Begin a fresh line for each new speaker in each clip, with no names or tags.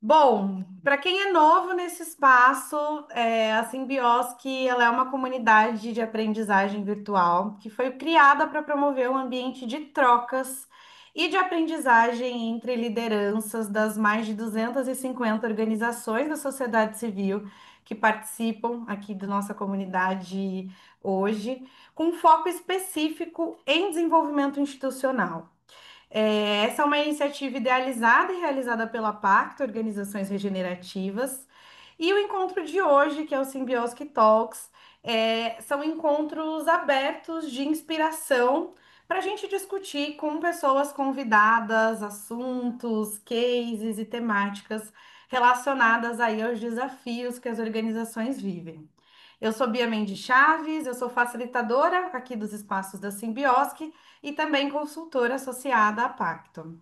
Bom, para quem é novo nesse espaço, a Simbiosque, ela é uma comunidade de aprendizagem virtual que foi criada para promover um ambiente de trocas e de aprendizagem entre lideranças das mais de 250 organizações da sociedade civil que participam aqui da nossa comunidade hoje, com foco específico em desenvolvimento institucional. Essa é uma iniciativa idealizada e realizada pela Pacto, Organizações Regenerativas. E o encontro de hoje, que é o Symbiotic Talks, são encontros abertos de inspiração para a gente discutir com pessoas convidadas, assuntos, cases e temáticas relacionadas aí aos desafios que as organizações vivem. Eu sou Bia Mendes Chaves, eu sou facilitadora aqui dos espaços da Simbiosque e também consultora associada à Pacto.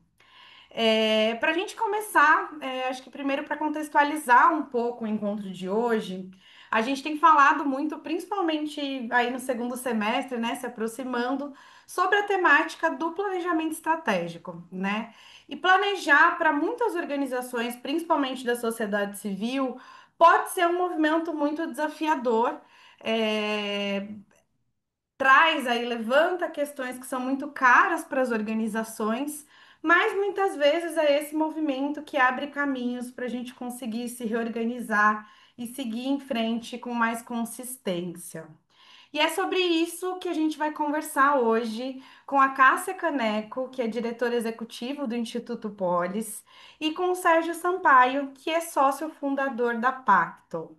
Para a gente começar, acho que primeiro para contextualizar um pouco o encontro de hoje, a gente tem falado muito, principalmente aí no segundo semestre, né, se aproximando, sobre a temática do planejamento estratégico, né? E planejar para muitas organizações, principalmente da sociedade civil, pode ser um movimento muito desafiador. é, Traz aí, levanta questões que são muito caras para as organizações, mas muitas vezes é esse movimento que abre caminhos para a gente conseguir se reorganizar e seguir em frente com mais consistência. E é sobre isso que a gente vai conversar hoje com a Cássia Caneco, que é diretora executiva do Instituto Polis, e com o Sérgio Sampaio, que é sócio fundador da Pacto.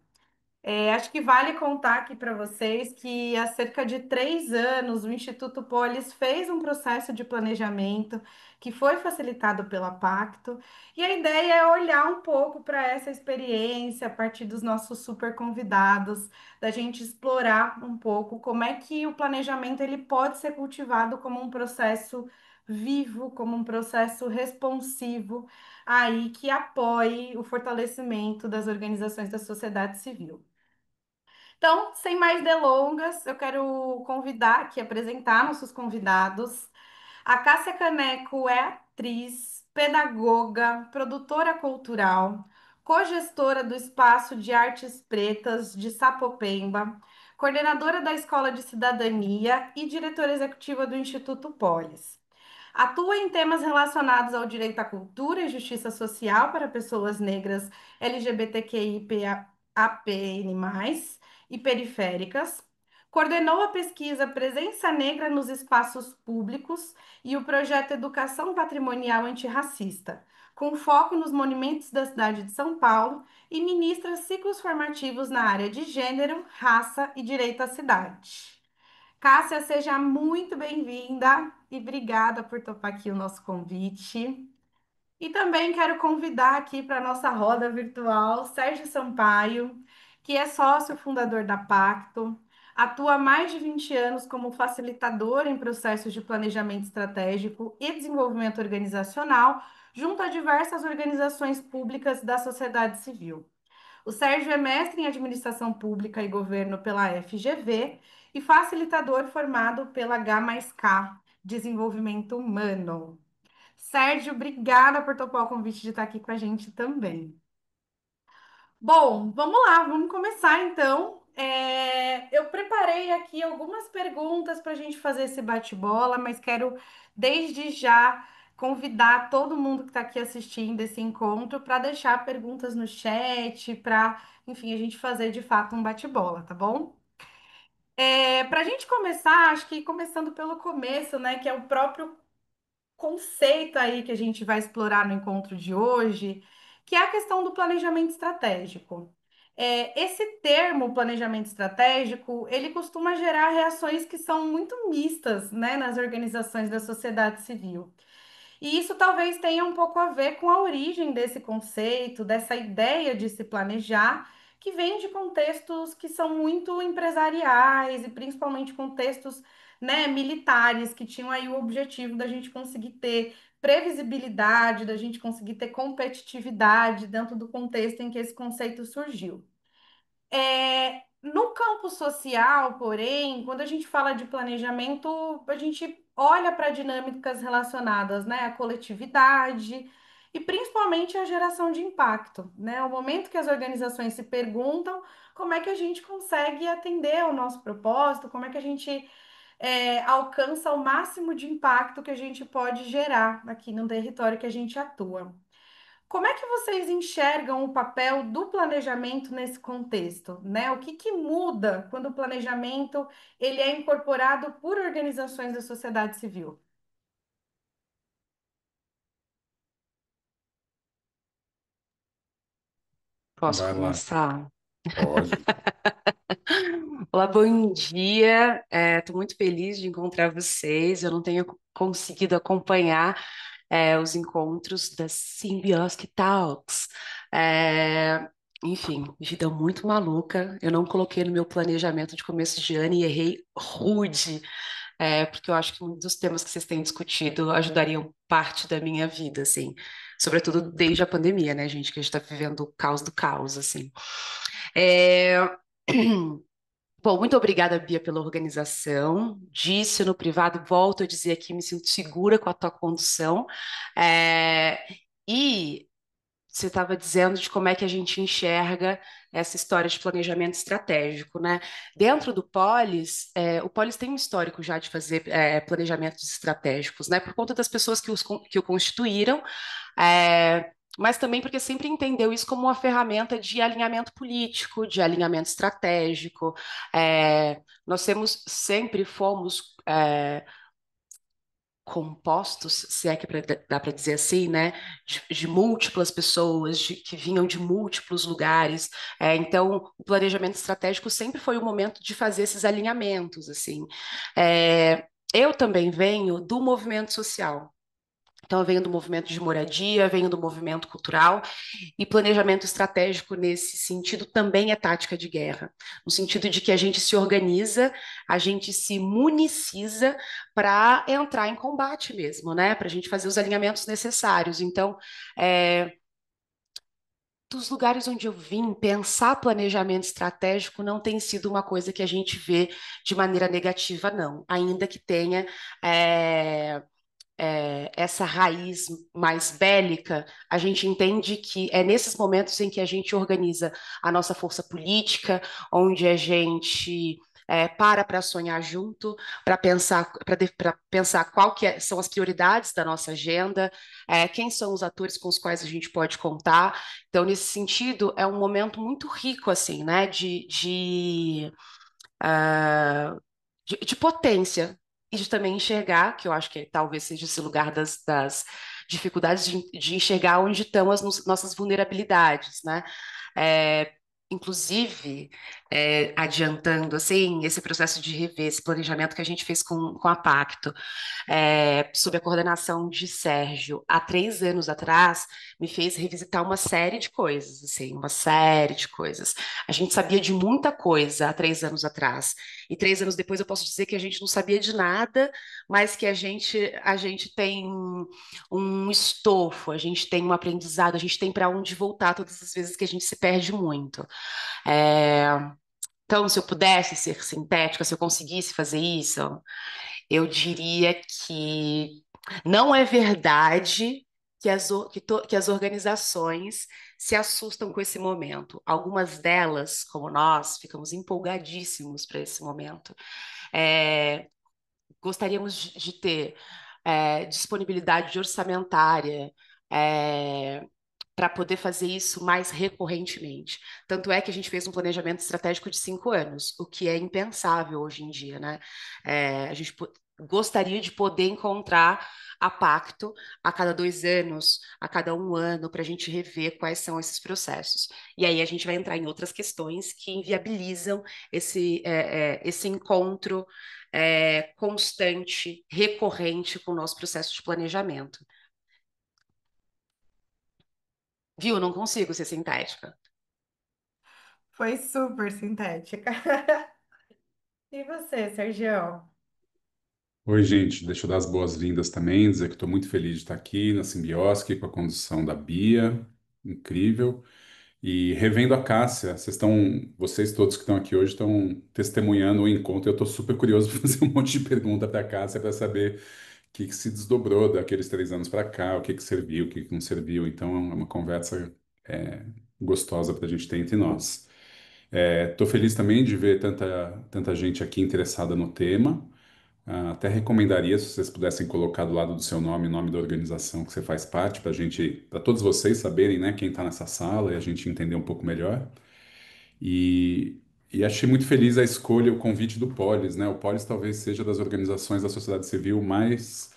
Acho que vale contar aqui para vocês que há cerca de 3 anos o Instituto Polis fez um processo de planejamento que foi facilitado pela Pacto, e a ideia é olhar um pouco para essa experiência a partir dos nossos super convidados, da gente explorar um pouco como é que o planejamento ele pode ser cultivado como um processo vivo, como um processo responsivo, aí que apoie o fortalecimento das organizações da sociedade civil. Então, sem mais delongas, eu quero convidar aqui, apresentar nossos convidados. A Cássia Caneco é atriz, pedagoga, produtora cultural, cogestora do Espaço de Artes Pretas de Sapopemba, coordenadora da Escola de Cidadania e diretora executiva do Instituto Polis. Atua em temas relacionados ao direito à cultura e justiça social para pessoas negras LGBTQIAPN+, e periféricas. Coordenou a pesquisa Presença Negra nos Espaços Públicos e o projeto Educação Patrimonial Antirracista, com foco nos monumentos da cidade de São Paulo, e ministra ciclos formativos na área de gênero, raça e direito à cidade. Cássia, seja muito bem-vinda e obrigada por topar aqui o nosso convite. E também quero convidar aqui para a nossa roda virtual Sérgio Sampaio, que é sócio fundador da Pacto, atua há mais de 20 anos como facilitador em processos de planejamento estratégico e desenvolvimento organizacional, junto a diversas organizações públicas da sociedade civil. O Sérgio é mestre em Administração Pública e Governo pela FGV e facilitador formado pela H+K, Desenvolvimento Humano. Sérgio, obrigada por topar o convite de estar aqui com a gente também. Bom, vamos lá, vamos começar então. Eu preparei aqui algumas perguntas para a gente fazer esse bate-bola, mas quero desde já convidar todo mundo que está aqui assistindo esse encontro para deixar perguntas no chat, para, enfim, a gente fazer de fato um bate-bola, tá bom? Para a gente começar, acho que começando pelo começo, né, que é o próprio conceito aí que a gente vai explorar no encontro de hoje, que é a questão do planejamento estratégico. Esse termo, planejamento estratégico, ele costuma gerar reações que são muito mistas, né, nas organizações da sociedade civil. E isso talvez tenha um pouco a ver com a origem desse conceito, dessa ideia de se planejar, que vem de contextos que são muito empresariais e principalmente contextos, né, militares, que tinham aí o objetivo da gente conseguir ter previsibilidade, da gente conseguir ter competitividade dentro do contexto em que esse conceito surgiu. No campo social, porém, quando a gente fala de planejamento, a gente olha para dinâmicas relacionadas, né, à coletividade e principalmente a geração de impacto, né? O momento que as organizações se perguntam como é que a gente consegue atender ao nosso propósito, como é que a gente alcança o máximo de impacto que a gente pode gerar aqui no território que a gente atua. Como é que vocês enxergam o papel do planejamento nesse contexto, né? O que que muda quando o planejamento ele é incorporado por organizações da sociedade civil?
Posso
Vai lá,
começar?
pode.
Olá, bom dia. Estou muito feliz de encontrar vocês. Eu não tenho conseguido acompanhar os encontros da Symbiotic Talks. É, enfim, vida muito maluca. Eu não coloquei no meu planejamento de começo de ano e errei rude, porque eu acho que muitos dos temas que vocês têm discutido ajudariam parte da minha vida, assim. Sobretudo desde a pandemia, né, gente? Que a gente está vivendo o caos do caos, assim. É, Bom, muito obrigada, Bia, pela organização. Disse no privado, volto a dizer aqui, me sinto segura com a tua condução. É, E você estava dizendo de como é que a gente enxerga essa história de planejamento estratégico, né? Dentro do Polis, o Polis tem um histórico já de fazer planejamentos estratégicos, né? Por conta das pessoas que o constituíram, mas também porque sempre entendeu isso como uma ferramenta de alinhamento político, de alinhamento estratégico. Nós temos sempre fomos compostos, se é que dá para dizer assim, né, de múltiplas pessoas que vinham de múltiplos lugares. Então, o planejamento estratégico sempre foi o momento de fazer esses alinhamentos, assim. Eu também venho do movimento social. Então, eu venho do movimento de moradia, venho do movimento cultural, e planejamento estratégico nesse sentido também é tática de guerra, no sentido de que a gente se organiza, a gente se municiza para entrar em combate mesmo, né? Para a gente fazer os alinhamentos necessários. Então, é, dos lugares onde eu vim, pensar planejamento estratégico não tem sido uma coisa que a gente vê de maneira negativa, não, ainda que tenha. Essa raiz mais bélica, a gente entende que é nesses momentos em que a gente organiza a nossa força política, onde a gente para sonhar junto, para pensar são as prioridades da nossa agenda, quem são os atores com os quais a gente pode contar. Então, nesse sentido, é um momento muito rico, assim, né, ah, de potência e de também enxergar, que eu acho que talvez seja esse lugar das dificuldades de enxergar onde estão as nossas vulnerabilidades, né? É, inclusive, adiantando, assim, esse processo de rever, esse planejamento que a gente fez com a Pacto, sob a coordenação de Sérgio, há 3 anos atrás, me fez revisitar uma série de coisas, assim, uma série de coisas. A gente sabia de muita coisa há 3 anos atrás, e 3 anos depois eu posso dizer que a gente não sabia de nada, mas que a gente tem um estofo, a gente tem um aprendizado, a gente tem para onde voltar todas as vezes que a gente se perde muito. É, Então, se eu pudesse ser sintética, se eu conseguisse fazer isso, eu diria que não é verdade que as organizações se assustam com esse momento. Algumas delas, como nós, ficamos empolgadíssimos para esse momento. É, Gostaríamos de ter disponibilidade orçamentária, para poder fazer isso mais recorrentemente. Tanto é que a gente fez um planejamento estratégico de 5 anos, o que é impensável hoje em dia, né? A gente gostaria de poder encontrar a Pacto a cada 2 anos, a cada um ano, para a gente rever quais são esses processos. E aí a gente vai entrar em outras questões que inviabilizam esse encontro constante, recorrente com o nosso processo de planejamento. Viu? Eu não consigo ser sintética.
Foi super sintética. E você, Sergio?
Oi, gente, deixa eu dar as boas-vindas também, dizer que estou muito feliz de estar aqui na Simbiosque com a condução da Bia, incrível. E revendo a Cássia, vocês todos que estão aqui hoje estão testemunhando o encontro. Eu estou super curioso para fazer um monte de pergunta para a Cássia para saber que se desdobrou daqueles 3 anos para cá, o que que serviu, o que que não serviu. Então, é uma conversa é, gostosa para a gente ter entre nós. Estou feliz também de ver tanta gente aqui interessada no tema. Até recomendaria se vocês pudessem colocar do lado do seu nome o nome da organização que você faz parte, para gente, para todos vocês saberem, né, quem está nessa sala e a gente entender um pouco melhor. E, e achei muito feliz a escolha, o convite do Polis, né? O Polis talvez seja das organizações da sociedade civil mais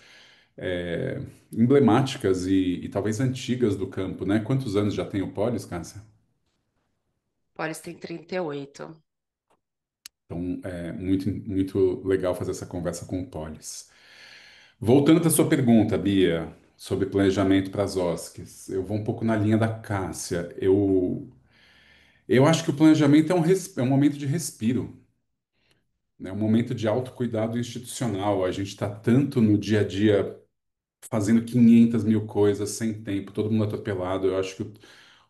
é, emblemáticas e talvez antigas do campo, né? Quantos anos já tem o Polis, Cássia?
Polis tem 38.
Então, é muito legal fazer essa conversa com o Polis. Voltando para a sua pergunta, Bia, sobre planejamento para as OSCs, eu vou um pouco na linha da Cássia. Eu acho que o planejamento é um momento de respiro, né? É um momento de autocuidado institucional. A gente está tanto no dia a dia fazendo 500 mil coisas sem tempo, todo mundo atropelado. Eu acho que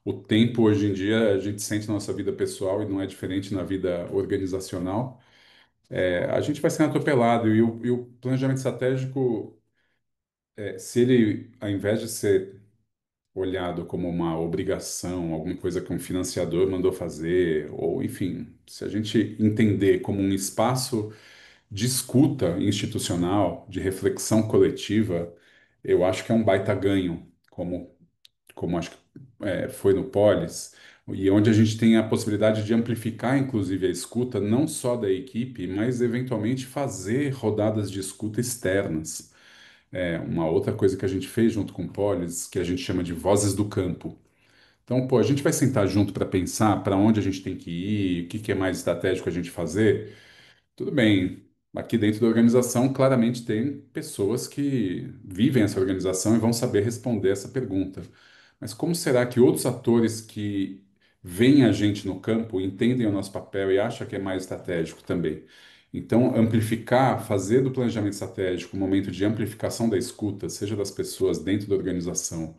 o tempo hoje em dia a gente sente na nossa vida pessoal e não é diferente na vida organizacional. A gente vai sendo atropelado e o planejamento estratégico, se ele, ao invés de ser olhado como uma obrigação, alguma coisa que um financiador mandou fazer, ou enfim, se a gente entender como um espaço de escuta institucional, de reflexão coletiva, eu acho que é um baita ganho, como acho que foi no Polis, e onde a gente tem a possibilidade de amplificar, inclusive, a escuta, não só da equipe, mas eventualmente fazer rodadas de escuta externas. Uma outra coisa que a gente fez junto com o Polis, que a gente chama de vozes do campo. Então, pô, a gente vai sentar junto para pensar para onde a gente tem que ir, o que que é mais estratégico a gente fazer. Tudo bem. Aqui dentro da organização, claramente tem pessoas que vivem essa organização e vão saber responder essa pergunta. Mas como será que outros atores que veem a gente no campo entendem o nosso papel e acham que é mais estratégico também? Então, amplificar, fazer do planejamento estratégico um momento de amplificação da escuta, seja das pessoas dentro da organização,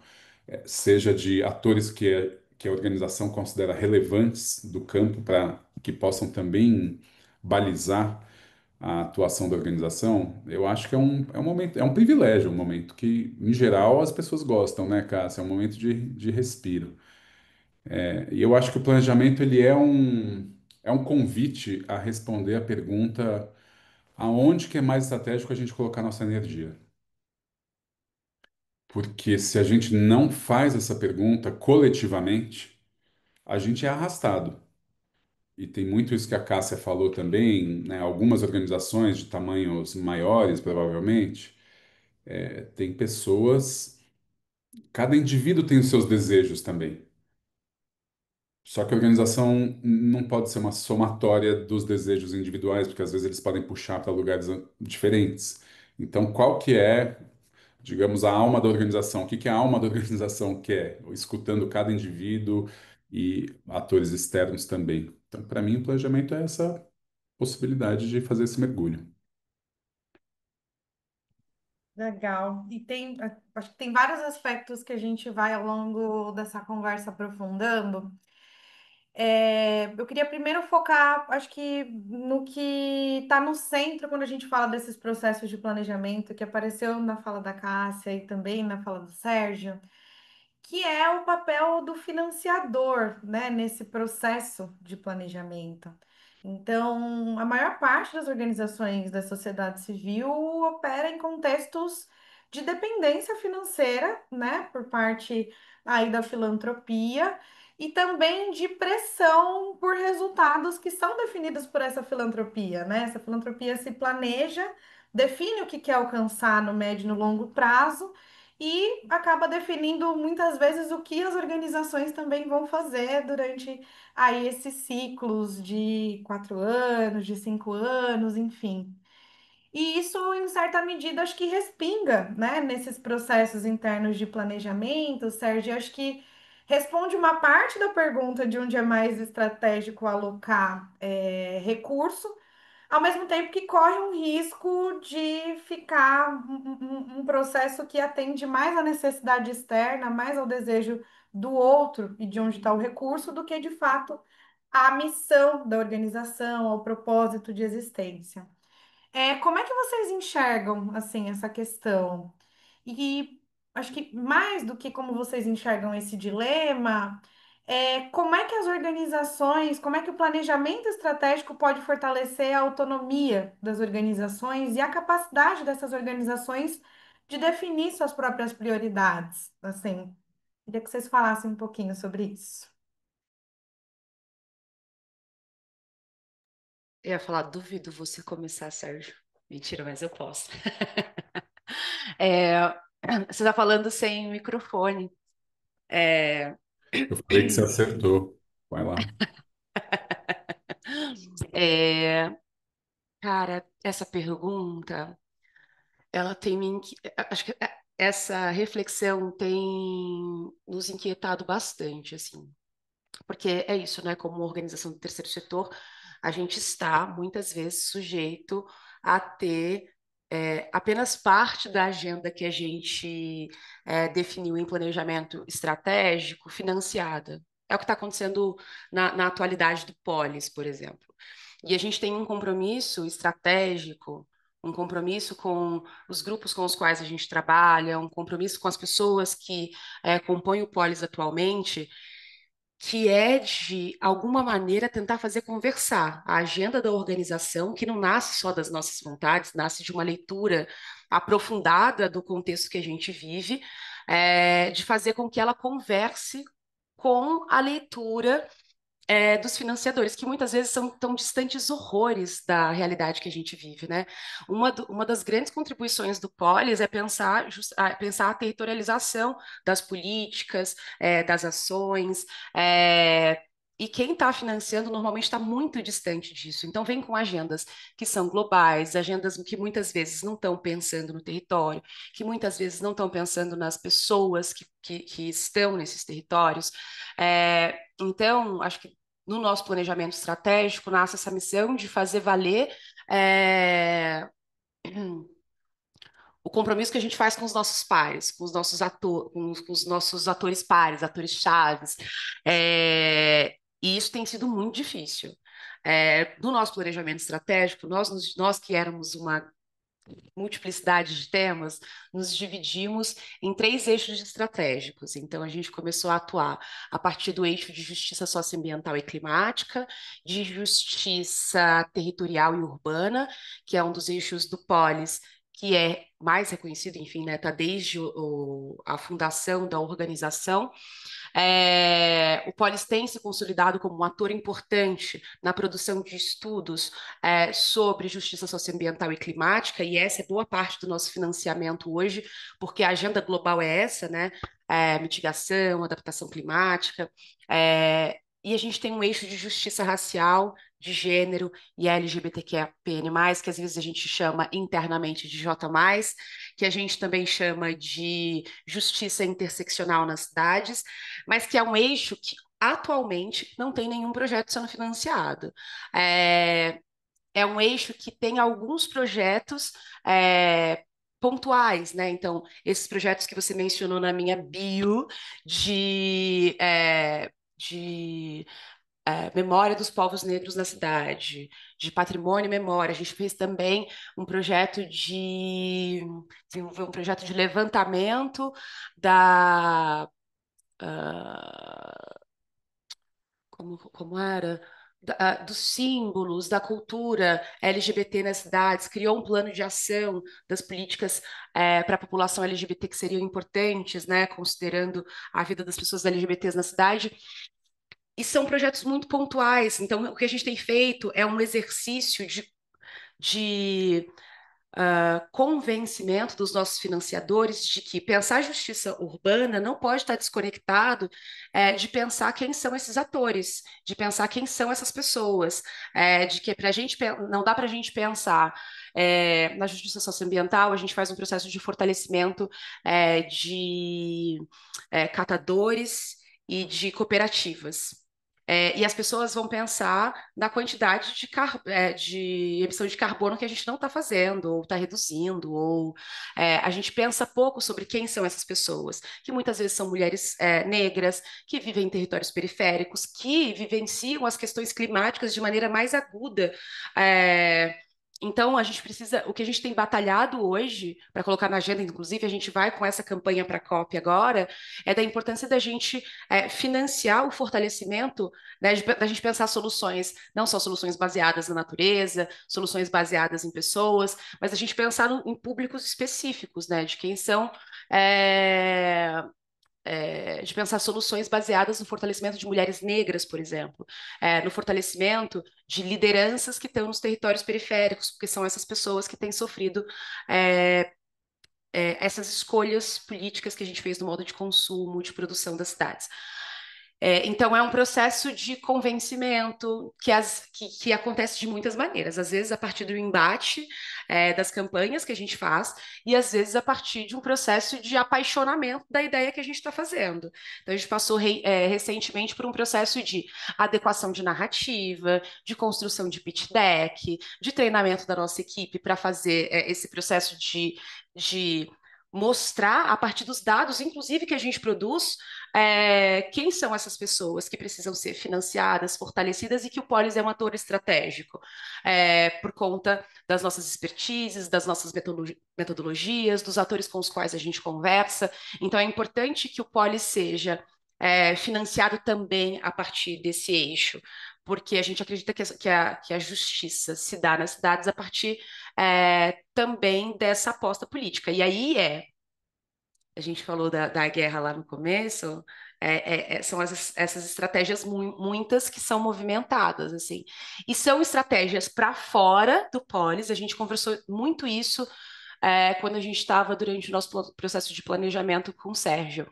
seja de atores que a organização considera relevantes do campo para que possam também balizar a atuação da organização, eu acho que é um momento, é um privilégio, um momento que, em geral, as pessoas gostam, né, Cássia? É um momento de respiro. E eu acho que o planejamento ele é um convite a responder a pergunta aonde que é mais estratégico a gente colocar nossa energia. Porque se a gente não faz essa pergunta coletivamente, a gente é arrastado. E tem muito isso que a Cássia falou também, né? Algumas organizações de tamanhos maiores, provavelmente, tem pessoas, cada indivíduo tem os seus desejos também. Só que a organização não pode ser uma somatória dos desejos individuais, porque às vezes eles podem puxar para lugares diferentes. Então, qual que é, digamos, a alma da organização? O que que a alma da organização quer? Escutando cada indivíduo e atores externos também. Então, para mim, o planejamento é essa possibilidade de fazer esse mergulho.
Legal. E acho que tem vários aspectos que a gente vai ao longo dessa conversa aprofundando. Eu queria primeiro focar, acho que no que está no centro quando a gente fala desses processos de planejamento, que apareceu na fala da Cássia e também na fala do Sérgio, que é o papel do financiador, né, nesse processo de planejamento. Então, a maior parte das organizações da sociedade civil opera em contextos de dependência financeira, né, por parte aí da filantropia e também de pressão por resultados que são definidos por essa filantropia, né? Essa filantropia se planeja, define o que quer alcançar no médio e no longo prazo e acaba definindo muitas vezes o que as organizações também vão fazer durante aí esses ciclos de 4 anos, de 5 anos, enfim. E isso, em certa medida, acho que respinga, né, nesses processos internos de planejamento, Sérgio, acho que responde uma parte da pergunta de onde é mais estratégico alocar recurso, ao mesmo tempo que corre um risco de ficar um processo que atende mais à necessidade externa, mais ao desejo do outro e de onde está o recurso, do que de fato à missão da organização, ao propósito de existência. Como é que vocês enxergam assim essa questão? E acho que mais do que como vocês enxergam esse dilema, como é que as organizações, como é que o planejamento estratégico pode fortalecer a autonomia das organizações e a capacidade dessas organizações de definir suas próprias prioridades? Assim, queria que vocês falassem um pouquinho sobre isso.
Eu ia falar, duvido você começar, Sérgio. Mentira, mas eu posso. É, você está falando sem microfone. É,
Eu falei que você acertou. Vai lá.
é, cara, essa pergunta, ela tem acho que essa reflexão tem nos inquietado bastante, assim. Porque é isso, né? Como organização do terceiro setor, a gente está muitas vezes sujeito a ter apenas parte da agenda que a gente definiu em planejamento estratégico financiada. É o que está acontecendo na atualidade do Polis, por exemplo. E a gente tem um compromisso estratégico, um compromisso com os grupos com os quais a gente trabalha, um compromisso com as pessoas que compõem o Polis atualmente, que é de alguma maneira tentar fazer conversar a agenda da organização, que não nasce só das nossas vontades, nasce de uma leitura aprofundada do contexto que a gente vive, de fazer com que ela converse com a leitura dos financiadores, que muitas vezes são tão distantes horrores da realidade que a gente vive, né? Uma das grandes contribuições do Polis é pensar a territorialização das políticas, das ações, e quem está financiando normalmente está muito distante disso. Então, vem com agendas que são globais, agendas que muitas vezes não estão pensando no território, que muitas vezes não estão pensando nas pessoas que estão nesses territórios. Então, acho que no nosso planejamento estratégico nasce essa missão de fazer valer é, o compromisso que a gente faz com os nossos pares, com os nossos atores pares, atores chaves. E isso tem sido muito difícil. No nosso planejamento estratégico, nós que éramos uma multiplicidade de temas, nos dividimos em três eixos estratégicos. Então, a gente começou a atuar a partir do eixo de justiça socioambiental e climática, de justiça territorial e urbana, que é um dos eixos do Polis, que é mais reconhecido, enfim, né, está desde a fundação da organização. O Polis tem se consolidado como um ator importante na produção de estudos sobre justiça socioambiental e climática, e essa é boa parte do nosso financiamento hoje, porque a agenda global é essa, né? Mitigação, adaptação climática, e a gente tem um eixo de justiça racial, de gênero e LGBTQIAPN+, que às vezes a gente chama internamente de J+, que a gente também chama de justiça interseccional nas cidades, mas que é um eixo que atualmente não tem nenhum projeto sendo financiado. É um eixo que tem alguns projetos pontuais, né? Então, esses projetos que você mencionou na minha bio de memória dos povos negros na cidade, de patrimônio e memória. A gente fez também um projeto desenvolveu um projeto de levantamento da como era? Dos símbolos, da cultura LGBT nas cidades, criou um plano de ação das políticas para a população LGBT que seriam importantes, né, considerando a vida das pessoas LGBTs na cidade. E são projetos muito pontuais. Então, o que a gente tem feito é um exercício de convencimento dos nossos financiadores de que pensar justiça urbana não pode estar desconectado de pensar quem são esses atores, de pensar quem são essas pessoas, de que para a gente não dá para a gente pensar na justiça socioambiental, a gente faz um processo de fortalecimento de catadores e de cooperativas. E as pessoas vão pensar na quantidade de emissão de carbono que a gente não está fazendo, ou está reduzindo, ou a gente pensa pouco sobre quem são essas pessoas, que muitas vezes são mulheres negras, que vivem em territórios periféricos, que vivenciam as questões climáticas de maneira mais aguda. Então, a gente precisa, o que a gente tem batalhado hoje, para colocar na agenda, inclusive, a gente vai com essa campanha para a COP agora, é da importância da gente financiar o fortalecimento, né, da gente pensar soluções, não só soluções baseadas na natureza, soluções baseadas em pessoas, mas a gente pensar em públicos específicos, né, de quem são. é, de pensar soluções baseadas no fortalecimento de mulheres negras, por exemplo, no fortalecimento de lideranças que estão nos territórios periféricos, porque são essas pessoas que têm sofrido é, essas escolhas políticas que a gente fez no modo de consumo, de produção das cidades. Então, é um processo de convencimento que acontece de muitas maneiras, às vezes a partir do embate das campanhas que a gente faz, e às vezes a partir de um processo de apaixonamento da ideia que a gente está fazendo. Então, a gente passou recentemente por um processo de adequação de narrativa, de construção de pitch deck, de treinamento da nossa equipe para fazer esse processo de mostrar, a partir dos dados, inclusive que a gente produz, quem são essas pessoas que precisam ser financiadas, fortalecidas e que o Polis é um ator estratégico, por conta das nossas expertises, das nossas metodologias, dos atores com os quais a gente conversa. Então, é importante que o Polis seja financiado também a partir desse eixo, porque a gente acredita que a justiça se dá nas cidades a partir também dessa aposta política. E aí a gente falou da guerra lá no começo, são essas estratégias muitas que são movimentadas, assim. E são estratégias para fora do Polis, a gente conversou muito isso quando a gente estava durante o nosso processo de planejamento com o Sérgio.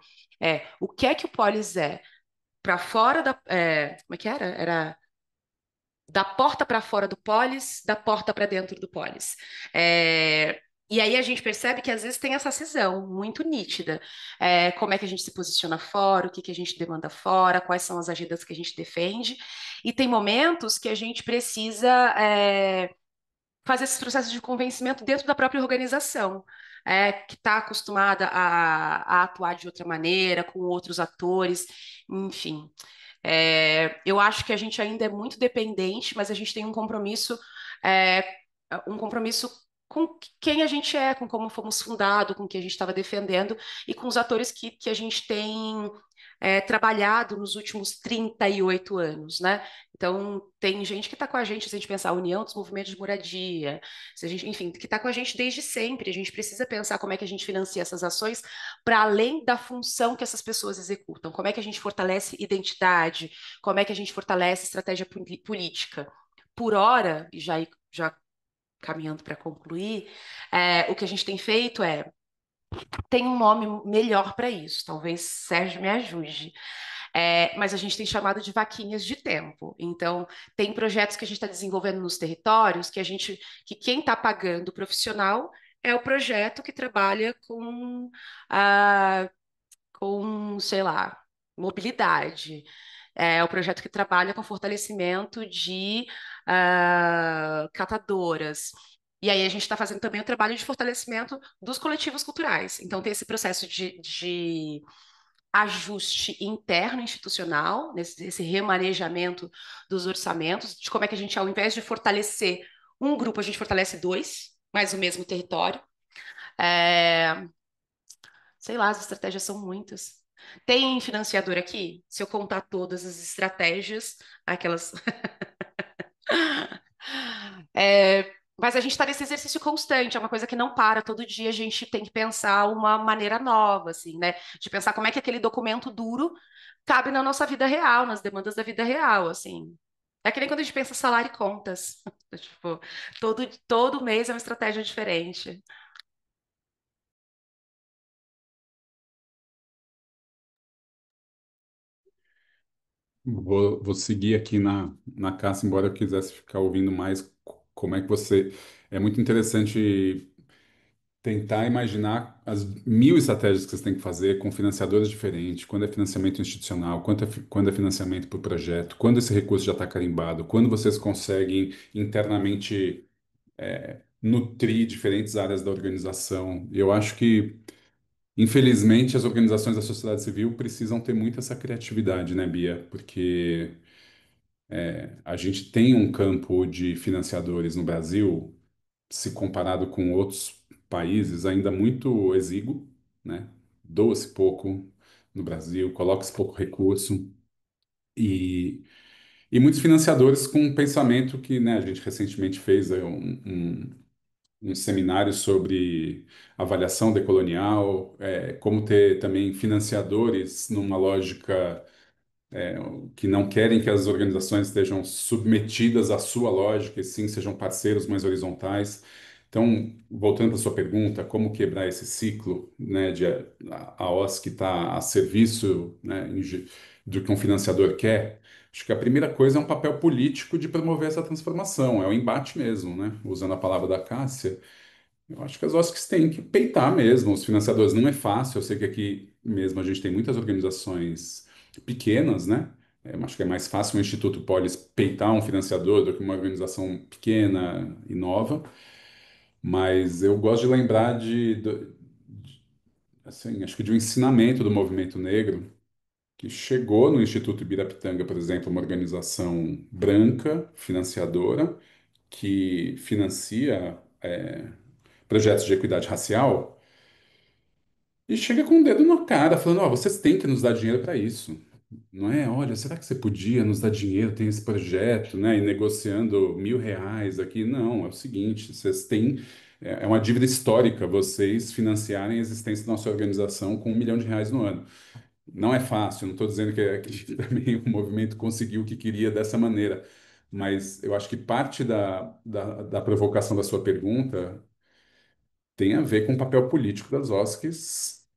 O que é que o Polis é? Para fora da. Como é que era? Era da porta para fora do polis, da porta para dentro do polis. E aí a gente percebe que às vezes tem essa cisão muito nítida. Como é que a gente se posiciona fora, o que que a gente demanda fora, quais são as agendas que a gente defende. E tem momentos que a gente precisa fazer esses processos de convencimento dentro da própria organização. Que está acostumada a atuar de outra maneira, com outros atores, enfim. Eu acho que a gente ainda é muito dependente, mas a gente tem é, um compromisso com quem a gente é, com como fomos fundados, com o que a gente estava defendendo e com os atores que a gente tem trabalhado nos últimos 38 anos, né? Então, tem gente que está com a gente, se a gente pensar a União dos Movimentos de Moradia, se a gente, enfim, que está com a gente desde sempre. A gente precisa pensar como é que a gente financia essas ações para além da função que essas pessoas executam. Como é que a gente fortalece identidade, como é que a gente fortalece estratégia política. Por hora, e já caminhando para concluir, o que a gente tem feito tem um nome melhor para isso, talvez Sérgio me ajude. Mas a gente tem chamado de vaquinhas de tempo. Então, tem projetos que a gente está desenvolvendo nos territórios que quem está pagando o profissional é o projeto que trabalha sei lá, mobilidade. É o projeto que trabalha com fortalecimento de catadoras. E aí a gente está fazendo também o trabalho de fortalecimento dos coletivos culturais. Então tem esse processo de ajuste interno institucional, esse remanejamento dos orçamentos, de como é que a gente, ao invés de fortalecer um grupo, a gente fortalece dois, mas o mesmo território. É, Sei lá, as estratégias são muitas. Tem financiador aqui? Se eu contar todas as estratégias, aquelas. Mas a gente está nesse exercício constante, é uma coisa que não para. Todo dia a gente tem que pensar uma maneira nova, assim, né? De pensar como é que aquele documento duro cabe na nossa vida real, nas demandas da vida real, assim. É que nem quando a gente pensa salário e contas. Tipo, todo mês é uma estratégia diferente.
Vou seguir aqui na caça, embora eu quisesse ficar ouvindo mais como é que você. É muito interessante tentar imaginar as mil estratégias que vocês têm que fazer com financiadores diferentes, quando é financiamento institucional, quando é financiamento por projeto, quando esse recurso já está carimbado, quando vocês conseguem internamente nutrir diferentes áreas da organização. Eu acho que, infelizmente, as organizações da sociedade civil precisam ter muito essa criatividade, né, Bia? Porque a gente tem um campo de financiadores no Brasil se comparado com outros países, ainda muito exíguo, né? Doa-se pouco no Brasil, coloca-se pouco recurso e, e muitos financiadores com um pensamento que, né, a gente recentemente fez um seminário sobre avaliação decolonial, como ter também financiadores numa lógica que não querem que as organizações estejam submetidas à sua lógica, e sim sejam parceiros mais horizontais. Então, voltando à sua pergunta, como quebrar esse ciclo, né, de a OSC está a serviço, né, do que um financiador quer? Acho que a primeira coisa é um papel político de promover essa transformação, é o embate mesmo, né? Usando a palavra da Cássia, eu acho que as OSCs têm que peitar mesmo os financiadores. Não é fácil, eu sei que aqui mesmo a gente tem muitas organizações pequenas, né? Acho que é mais fácil o Instituto Polis peitar um financiador do que uma organização pequena e nova, mas eu gosto de lembrar assim, acho que de um ensinamento do movimento negro que chegou no Instituto Ibirapitanga, por exemplo, uma organização branca, financiadora, que financia projetos de equidade racial. E chega com o dedo na cara, falando: Ó, vocês têm que nos dar dinheiro para isso. Não é? Olha, será que você podia nos dar dinheiro? Tem esse projeto, né? E negociando R$ 1.000 aqui. Não, é o seguinte: vocês têm. É uma dívida histórica vocês financiarem a existência da nossa organização com R$ 1 milhão no ano. Não é fácil, não estou dizendo que também o movimento conseguiu o que queria dessa maneira, mas eu acho que parte da provocação da sua pergunta tem a ver com o papel político das OSCs.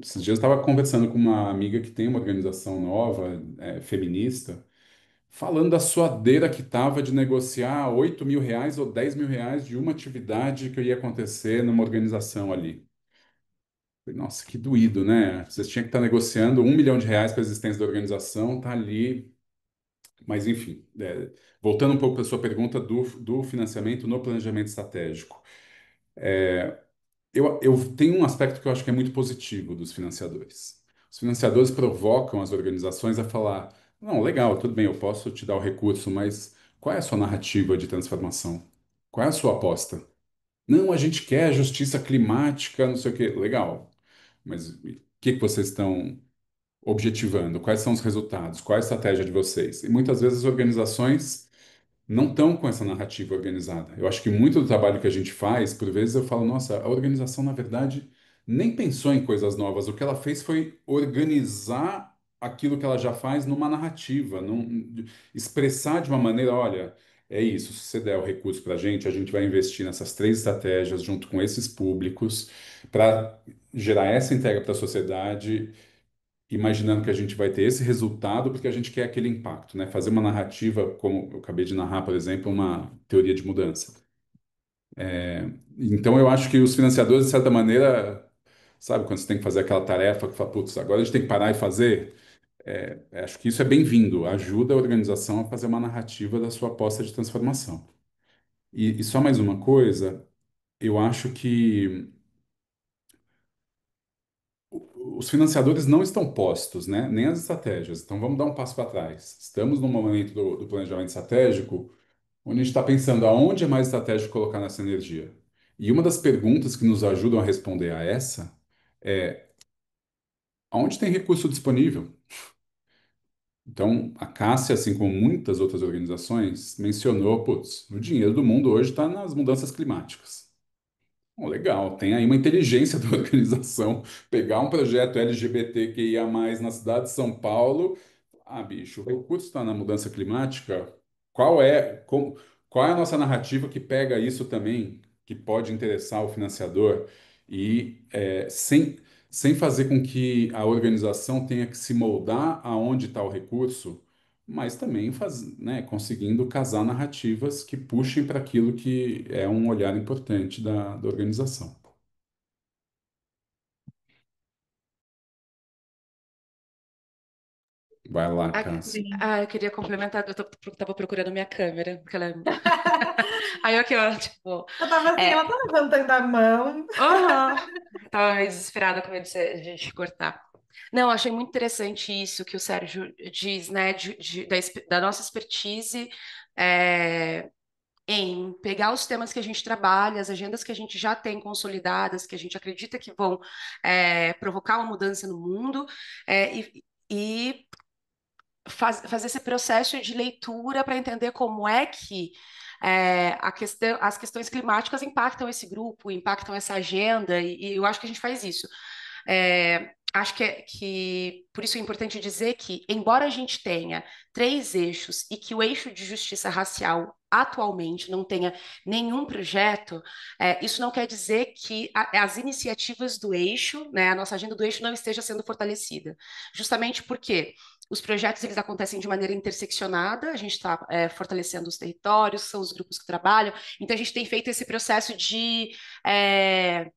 Esses dias eu estava conversando com uma amiga que tem uma organização nova, feminista, falando da suadeira que estava de negociar R$ 8.000 ou R$ 10.000 de uma atividade que ia acontecer numa organização ali. Falei, nossa, que doído, né? Vocês tinham que estar negociando R$ 1 milhão para a existência da organização, tá ali. Mas, enfim, voltando um pouco para a sua pergunta do financiamento no planejamento estratégico. Eu tenho um aspecto que eu acho que é muito positivo dos financiadores. Os financiadores provocam as organizações a falar: não, legal, tudo bem, eu posso te dar o recurso, mas qual é a sua narrativa de transformação? Qual é a sua aposta? Não, a gente quer justiça climática, não sei o quê. Legal, mas o que vocês estão objetivando? Quais são os resultados? Qual é a estratégia de vocês? E muitas vezes as organizações não estão com essa narrativa organizada. Eu acho que muito do trabalho que a gente faz, por vezes eu falo, nossa, a organização, na verdade, nem pensou em coisas novas. O que ela fez foi organizar aquilo que ela já faz numa narrativa, expressar de uma maneira, olha, é isso, se você der o recurso para a gente vai investir nessas três estratégias junto com esses públicos para gerar essa entrega para a sociedade, imaginando que a gente vai ter esse resultado porque a gente quer aquele impacto, né? Fazer uma narrativa, como eu acabei de narrar, por exemplo, uma teoria de mudança. Então, eu acho que os financiadores, de certa maneira, sabe, quando você tem que fazer aquela tarefa que fala, putz, agora a gente tem que parar e fazer, acho que isso é bem-vindo, ajuda a organização a fazer uma narrativa da sua aposta de transformação. E só mais uma coisa, eu acho que os financiadores não estão postos, né? Nem as estratégias. Então vamos dar um passo para trás. Estamos no momento do planejamento estratégico onde a gente está pensando aonde é mais estratégico colocar nessa energia. E uma das perguntas que nos ajudam a responder a essa é aonde tem recurso disponível? Então, a Cássia, assim como muitas outras organizações, mencionou, putz, o dinheiro do mundo hoje está nas mudanças climáticas. Bom, legal, tem aí uma inteligência da organização. Pegar um projeto LGBTQIA+, na cidade de São Paulo, bicho, o recurso está na mudança climática. Qual é, qual é a nossa narrativa que pega isso também, que pode interessar o financiador e sem fazer com que a organização tenha que se moldar aonde está o recurso, mas também né, conseguindo casar narrativas que puxem para aquilo que é um olhar importante da organização. Vai lá,
Ah,
Cássia.
eu queria complementar, tava procurando minha câmera, porque ela... Aí eu aqui, ó, tipo,
Eu tava assim, ela tá
é,
levantando a mão.
aham. Tava meio desesperada com medo de a gente cortar. Não, achei muito interessante isso que o Sérgio diz, né, da nossa expertise, é, em pegar os temas que a gente trabalha, as agendas que a gente já tem consolidadas, que a gente acredita que vão provocar uma mudança no mundo, e fazer esse processo de leitura para entender como é que as questões climáticas impactam esse grupo, impactam essa agenda, e eu acho que a gente faz isso. Acho que por isso é importante dizer que, embora a gente tenha três eixos e que o eixo de justiça racial atualmente não tenha nenhum projeto, isso não quer dizer que as iniciativas do eixo, né, a nossa agenda do eixo não esteja sendo fortalecida. Justamente porque os projetos eles acontecem de maneira interseccionada, a gente está fortalecendo os territórios, são os grupos que trabalham, então a gente tem feito esse processo de é,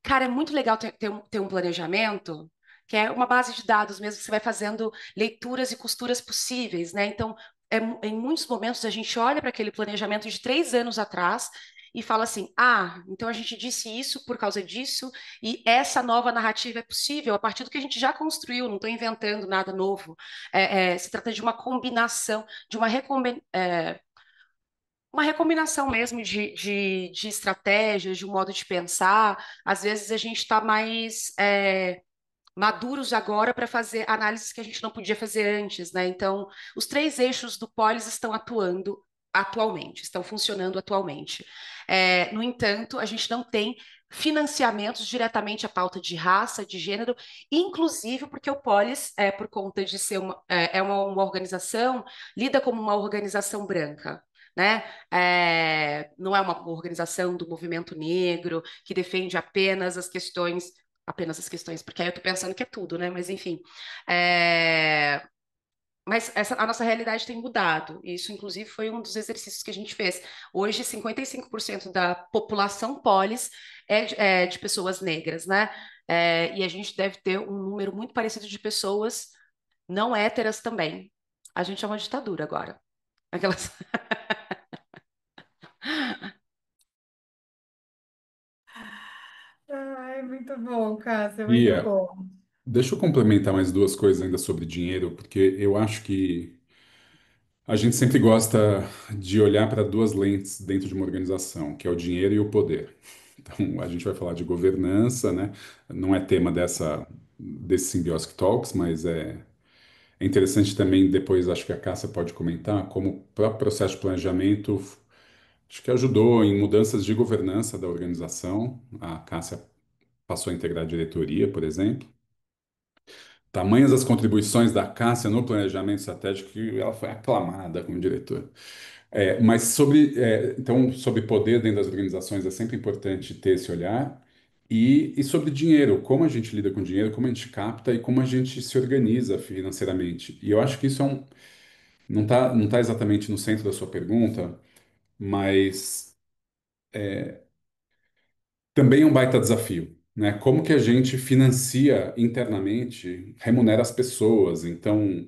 cara, é muito legal ter um planejamento, que é uma base de dados mesmo, que você vai fazendo leituras e costuras possíveis, né? Então, em muitos momentos a gente olha para aquele planejamento de 3 anos atrás e fala assim: ah, então a gente disse isso por causa disso, e essa nova narrativa é possível a partir do que a gente já construiu, não estou inventando nada novo. Se trata de uma combinação, de uma recombinação mesmo de estratégias, de um modo de pensar. Às vezes a gente está mais maduros agora para fazer análises que a gente não podia fazer antes, né? Então, os três eixos do Polis estão atuando atualmente, estão funcionando atualmente. No entanto, a gente não tem financiamentos diretamente à pauta de raça, de gênero, inclusive porque o Polis, por conta de ser uma organização, lida como uma organização branca. Né? Não é uma organização do movimento negro que defende apenas as questões, porque aí eu tô pensando que é tudo, né? Mas enfim. É, Mas a nossa realidade tem mudado. E isso, inclusive, foi um dos exercícios que a gente fez. Hoje, 55% da população polis é de pessoas negras, né? E a gente deve ter um número muito parecido de pessoas não héteras também. A gente é uma ditadura agora. Aquelas...
Ai, muito bom, Cássia, muito
Bia,
bom.
deixa eu complementar mais duas coisas ainda sobre dinheiro, porque eu acho que a gente sempre gosta de olhar para duas lentes dentro de uma organização, que é o dinheiro e o poder. Então, a gente vai falar de governança, né? Não é tema desse Symbiotic Talks, mas é interessante também, depois acho que a Cássia pode comentar, como o próprio processo de planejamento acho que ajudou em mudanças de governança da organização. A Cássia passou a integrar a diretoria, por exemplo. Tamanhas as contribuições da Cássia no planejamento estratégico que ela foi aclamada como diretora. Mas então, sobre poder dentro das organizações é sempre importante ter esse olhar. E sobre dinheiro, como a gente lida com dinheiro, como a gente capta e como a gente se organiza financeiramente. E eu acho que isso não tá exatamente no centro da sua pergunta, mas também é um baita desafio, né? Como que a gente financia internamente, remunera as pessoas? Então,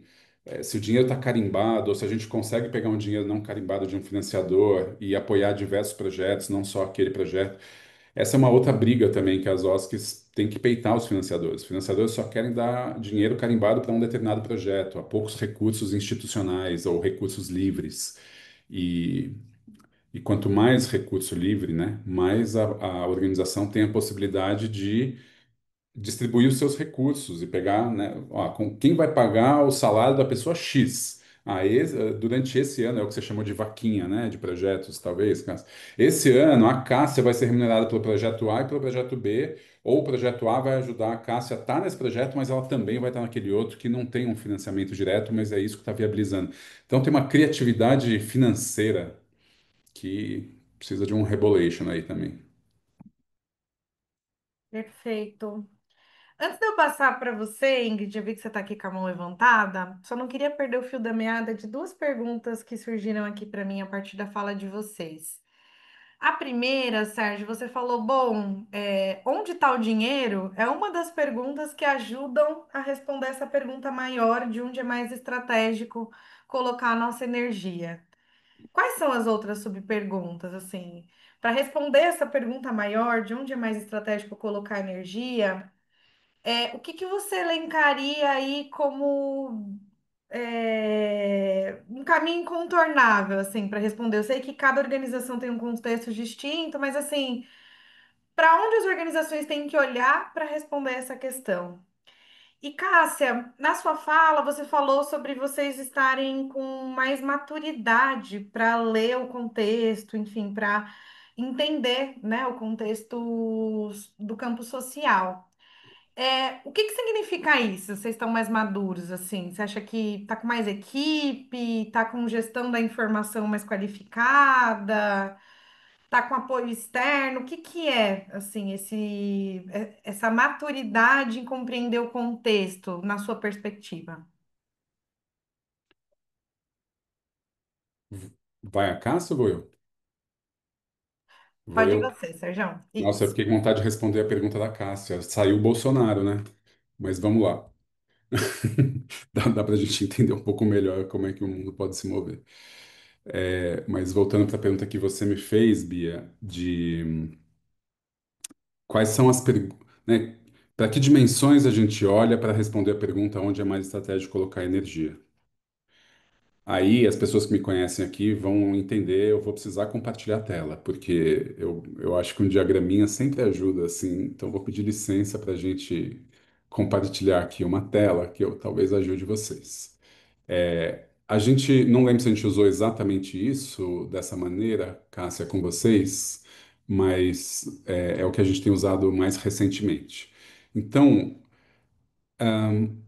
se o dinheiro está carimbado, ou se a gente consegue pegar um dinheiro não carimbado de um financiador e apoiar diversos projetos, não só aquele projeto. Essa é uma outra briga também que as OSCs têm que peitar os financiadores. Os financiadores só querem dar dinheiro carimbado para um determinado projeto, há poucos recursos institucionais ou recursos livres. E e quanto mais recurso livre, né, mais a organização tem a possibilidade de distribuir os seus recursos e pegar, né, ó, quem vai pagar o salário da pessoa X. Durante esse ano, é o que você chamou de vaquinha, né, de projetos, talvez, Cássia. Esse ano, a Cássia vai ser remunerada pelo projeto A e pelo projeto B, ou o projeto A vai ajudar a Cássia a estar nesse projeto, mas ela também vai estar naquele outro que não tem um financiamento direto, mas é isso que está viabilizando. Então, tem uma criatividade financeira que precisa de um rebolation aí também.
Perfeito. Antes de eu passar para você, Ingrid, eu vi que você está aqui com a mão levantada, só não queria perder o fio da meada de duas perguntas que surgiram aqui para mim a partir da fala de vocês. A primeira, Sérgio, você falou, bom, onde está o dinheiro? É uma das perguntas que ajudam a responder essa pergunta maior de onde é mais estratégico colocar a nossa energia. Quais são as outras subperguntas, assim? Para responder essa pergunta maior, de onde é mais estratégico colocar energia, o que que você elencaria aí como um caminho incontornável, assim, para responder. Eu sei que cada organização tem um contexto distinto, mas assim, para onde as organizações têm que olhar para responder essa questão? E Cássia, na sua fala, você falou sobre vocês estarem com mais maturidade para ler o contexto, enfim, para entender, né, o contexto do campo social. O que que significa isso? Vocês estão mais maduros, assim? Você acha que está com mais equipe, está com gestão da informação mais qualificada, está com apoio externo? O que que é, assim, essa maturidade em compreender o contexto, na sua perspectiva?
Vai a Cássio ou vou eu? Vou
Pode ir
eu.
você, Sérgio.
Nossa, eu
Isso.
fiquei com vontade de responder a pergunta da Cássia. Saiu o Bolsonaro, né? Mas vamos lá. Dá para a gente entender um pouco melhor como é que o mundo pode se mover. Mas voltando para a pergunta que você me fez, Bia, de quais são as perguntas, né? Para que dimensões a gente olha para responder a pergunta onde é mais estratégico colocar energia? Aí as pessoas que me conhecem aqui vão entender, eu vou precisar compartilhar a tela, porque eu acho que um diagraminha sempre ajuda, assim, então vou pedir licença para a gente compartilhar aqui uma tela que eu talvez ajude vocês. A gente, não lembro se a gente usou exatamente isso dessa maneira, Cássia, com vocês, mas é o que a gente tem usado mais recentemente. Então,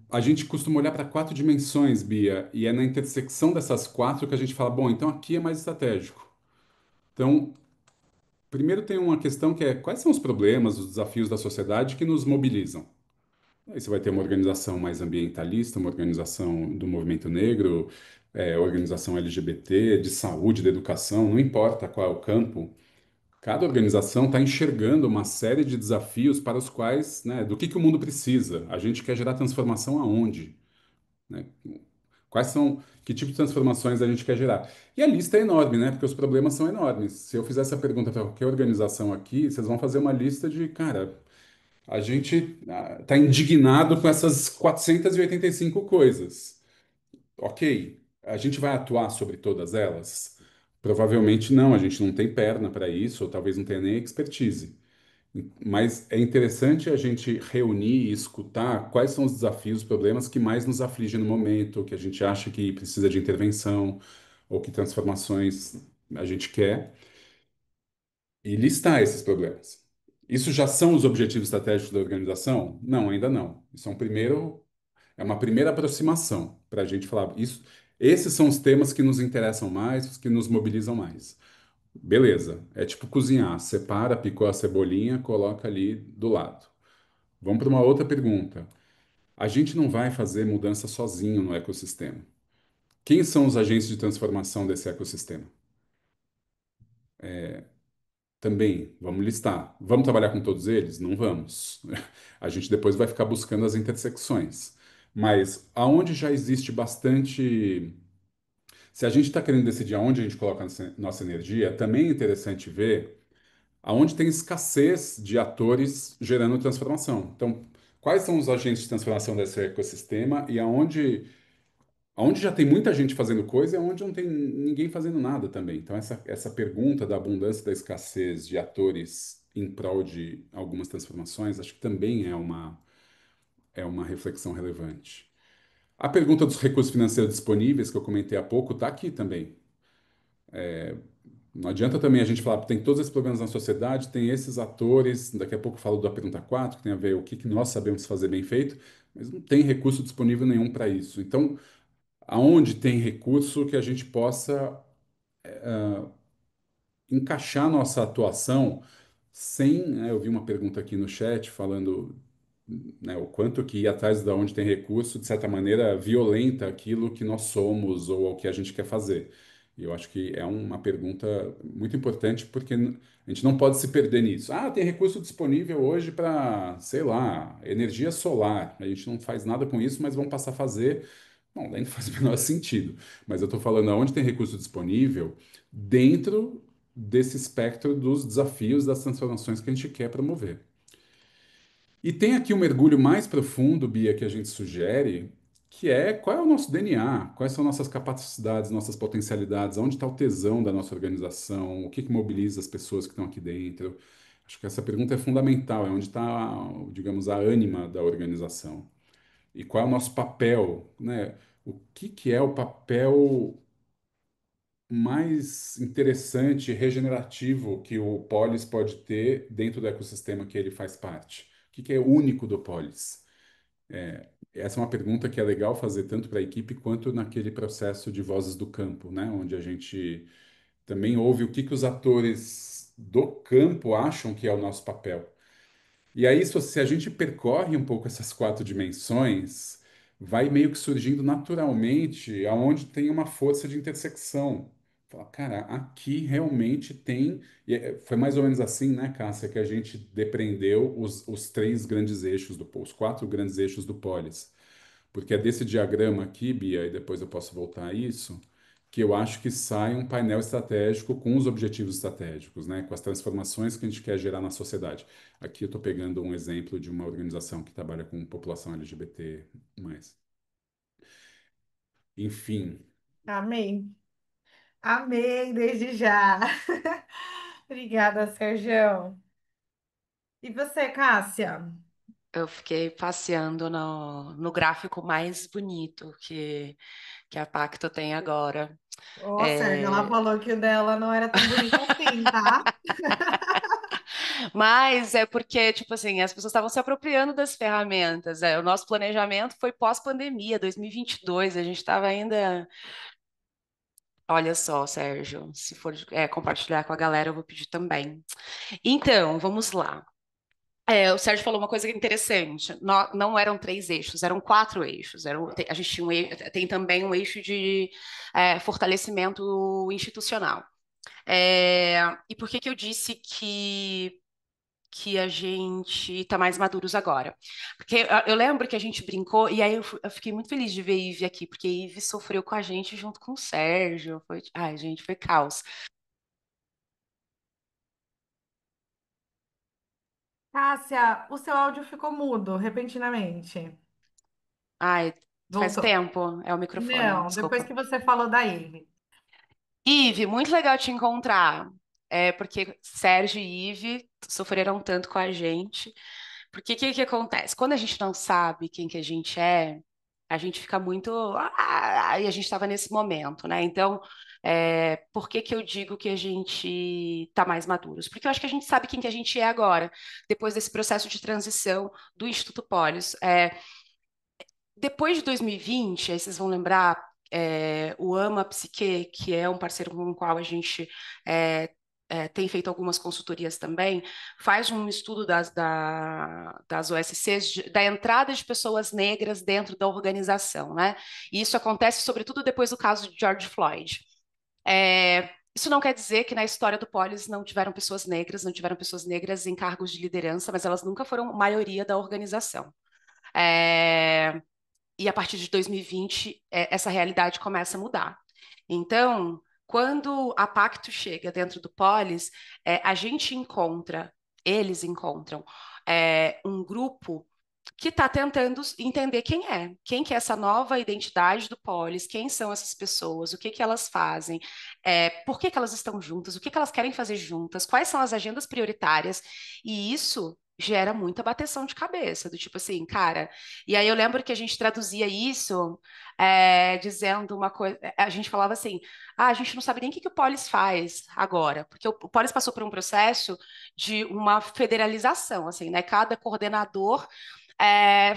a gente costuma olhar para quatro dimensões, Bia, e é na intersecção dessas quatro que a gente fala, bom, então aqui é mais estratégico. Então, primeiro tem uma questão que é quais são os problemas, os desafios da sociedade que nos mobilizam? Aí você vai ter uma organização mais ambientalista, uma organização do movimento negro, organização LGBT, de saúde, de educação, não importa qual é o campo, cada organização está enxergando uma série de desafios para os quais, né, do que o mundo precisa. A gente quer gerar transformação aonde? Né? Quais são, que tipo de transformações a gente quer gerar? E a lista é enorme, né? Porque os problemas são enormes. Se eu fizer essa pergunta para qualquer organização aqui, vocês vão fazer uma lista de, cara, a gente está indignado com essas 485 coisas. Ok, a gente vai atuar sobre todas elas? Provavelmente não, a gente não tem perna para isso, ou talvez não tenha nem expertise. Mas é interessante a gente reunir e escutar quais são os desafios, os problemas que mais nos afligem no momento, que a gente acha que precisa de intervenção, ou que transformações a gente quer, e listar esses problemas. Isso já são os objetivos estratégicos da organização? Não, ainda não. Isso é uma primeira aproximação para a gente falar isso. Esses são os temas que nos interessam mais, os que nos mobilizam mais. Beleza, é tipo cozinhar. Separa, picou a cebolinha, coloca ali do lado. Vamos para uma outra pergunta. A gente não vai fazer mudança sozinho no ecossistema. Quem são os agentes de transformação desse ecossistema? Também, vamos listar. Vamos trabalhar com todos eles? Não vamos. A gente depois vai ficar buscando as intersecções. Mas aonde já existe bastante. Se a gente está querendo decidir aonde a gente coloca nossa energia, também é interessante ver aonde tem escassez de atores gerando transformação. Então, quais são os agentes de transformação desse ecossistema e aonde já tem muita gente fazendo coisa e aonde não tem ninguém fazendo nada também. Então, essa pergunta da abundância e da escassez de atores em prol de algumas transformações, acho que também é uma reflexão relevante. A pergunta dos recursos financeiros disponíveis, que eu comentei há pouco, está aqui também. Não adianta também a gente falar, tem todos esses problemas na sociedade, tem esses atores, daqui a pouco eu falo da pergunta 4 que tem a ver o que nós sabemos fazer bem feito, mas não tem recurso disponível nenhum para isso. Então, aonde tem recurso que a gente possa encaixar nossa atuação sem, né, eu vi uma pergunta aqui no chat falando, né, o quanto que ir atrás de onde tem recurso, de certa maneira, violenta aquilo que nós somos ou o que a gente quer fazer. E eu acho que é uma pergunta muito importante porque a gente não pode se perder nisso. Ah, tem recurso disponível hoje para, sei lá, energia solar. A gente não faz nada com isso, mas vamos passar a fazer. Bom, daí não faz o menor sentido. Mas eu estou falando aonde tem recurso disponível dentro desse espectro dos desafios das transformações que a gente quer promover. E tem aqui um mergulho mais profundo, Bia, que a gente sugere, que é qual é o nosso DNA, quais são nossas capacidades, nossas potencialidades, onde está o tesão da nossa organização, o que que mobiliza as pessoas que estão aqui dentro. Acho que essa pergunta é fundamental, é onde está, digamos, a ânima da organização. E qual é o nosso papel, né? O que que é o papel mais interessante e regenerativo que o Polis pode ter dentro do ecossistema que ele faz parte? O que que é único do Polis? Essa é uma pergunta que é legal fazer tanto para a equipe quanto naquele processo de vozes do campo, né? Onde a gente também ouve o que que os atores do campo acham que é o nosso papel. E aí, se a gente percorre um pouco essas quatro dimensões, vai meio que surgindo naturalmente aonde tem uma força de intersecção. Fala, cara, aqui realmente tem. Foi mais ou menos assim, né, Cássia, que a gente depreendeu os três grandes eixos os quatro grandes eixos do Polis. Porque é desse diagrama aqui, Bia, e depois eu posso voltar a isso, que eu acho que sai um painel estratégico com os objetivos estratégicos, né? Com as transformações que a gente quer gerar na sociedade. Aqui eu estou pegando um exemplo de uma organização que trabalha com população LGBT+. Enfim,
Amei. Amei desde já. Obrigada, Sérgio. E você, Cássia?
Eu fiquei passeando no gráfico mais bonito que a Pacto tem agora.
Ô, Sérgio, ela
É,
falou que o dela não era tão bonito assim, tá?
mas é porque, tipo assim, as pessoas estavam se apropriando das ferramentas. O nosso planejamento foi pós-pandemia, 2022. A gente estava ainda. Olha só, Sérgio, se for compartilhar com a galera, eu vou pedir também. Então, vamos lá. O Sérgio falou uma coisa interessante. Não eram três eixos, eram quatro eixos. A gente tinha tem também um eixo de fortalecimento institucional. E por que que eu disse que a gente está mais maduros agora? Porque eu lembro que a gente brincou, e aí eu fiquei muito feliz de ver a Ive aqui, porque a Ive sofreu com a gente junto com o Sérgio. Ai, gente, foi caos.
Cássia, o seu áudio ficou mudo repentinamente.
Ai, faz
Voltou.
tempo, é o microfone,
Não, depois
desculpa.
que você falou da Ivy.
Ive, muito legal te encontrar. Porque Sérgio e Ive sofreram tanto com a gente. Porque o que que acontece? Quando a gente não sabe quem que a gente fica muito. E a gente estava nesse momento, né? Então, por que que eu digo que a gente está mais maduros? Porque eu acho que a gente sabe quem que a gente é agora, depois desse processo de transição do Instituto Polis. Depois de 2020, aí vocês vão lembrar, o AMA Psique, que é um parceiro com o qual a gente é, tem feito algumas consultorias também, faz um estudo das OSCs, da entrada de pessoas negras dentro da organização, né? E isso acontece sobretudo depois do caso de George Floyd. Isso não quer dizer que na história do Polis não tiveram pessoas negras, não tiveram pessoas negras em cargos de liderança, mas elas nunca foram maioria da organização. É, e a partir de 2020, essa realidade começa a mudar. Então, quando a Pacto chega dentro do Polis, a gente encontra, eles encontram, um grupo que está tentando entender quem que é essa nova identidade do Polis, quem são essas pessoas, o que que elas fazem, por que que elas estão juntas, o que que elas querem fazer juntas, quais são as agendas prioritárias, e isso gera muita bateção de cabeça, do tipo assim, cara. E aí eu lembro que a gente traduzia isso dizendo uma coisa, a gente falava assim, a gente não sabe nem o que que o Polis faz agora, porque o Polis passou por um processo de uma federalização, assim, né? Cada coordenador é,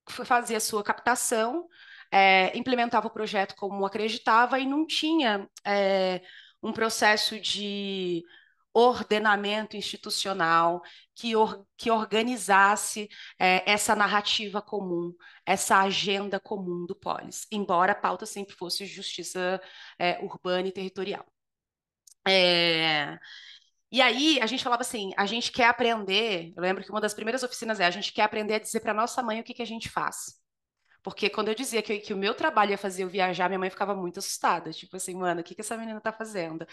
fazia sua captação, implementava o projeto como acreditava e não tinha um processo de ordenamento institucional que organizasse essa narrativa comum, essa agenda comum do Polis, embora a pauta sempre fosse justiça urbana e territorial. É, e aí a gente falava assim, a gente quer aprender. Eu lembro que uma das primeiras oficinas a gente quer aprender a dizer para nossa mãe o que que a gente faz. Porque quando eu dizia que o meu trabalho ia fazer eu viajar, minha mãe ficava muito assustada. Tipo assim, mano, o que que essa menina tá fazendo?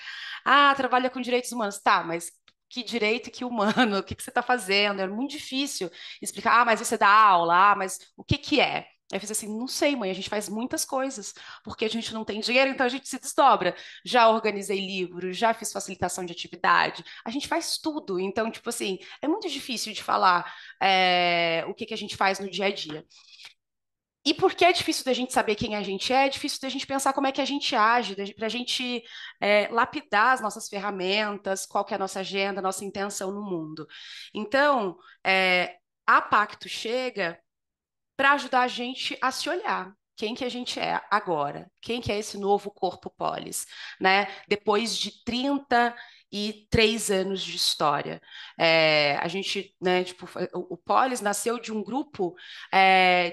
Ah, trabalha com direitos humanos. Tá, mas que direito e que humano? O que que você tá fazendo? É muito difícil explicar. Ah, mas você dá aula. Ah, mas o que que é? Aí eu fiz assim, não sei, mãe, a gente faz muitas coisas, porque a gente não tem dinheiro, então a gente se desdobra. Já organizei livros, já fiz facilitação de atividade, a gente faz tudo. Então, tipo assim, é muito difícil de falar o que que a gente faz no dia a dia. E porque é difícil da gente saber quem a gente é difícil da gente pensar como é que a gente age, para a gente lapidar as nossas ferramentas, qual que é a nossa agenda, a nossa intenção no mundo. Então, a Pacto chega para ajudar a gente a se olhar. Quem que a gente é agora? Quem que é esse novo corpo polis, né? Depois de 33 anos de história. A gente, né, tipo, o Polis nasceu de um grupo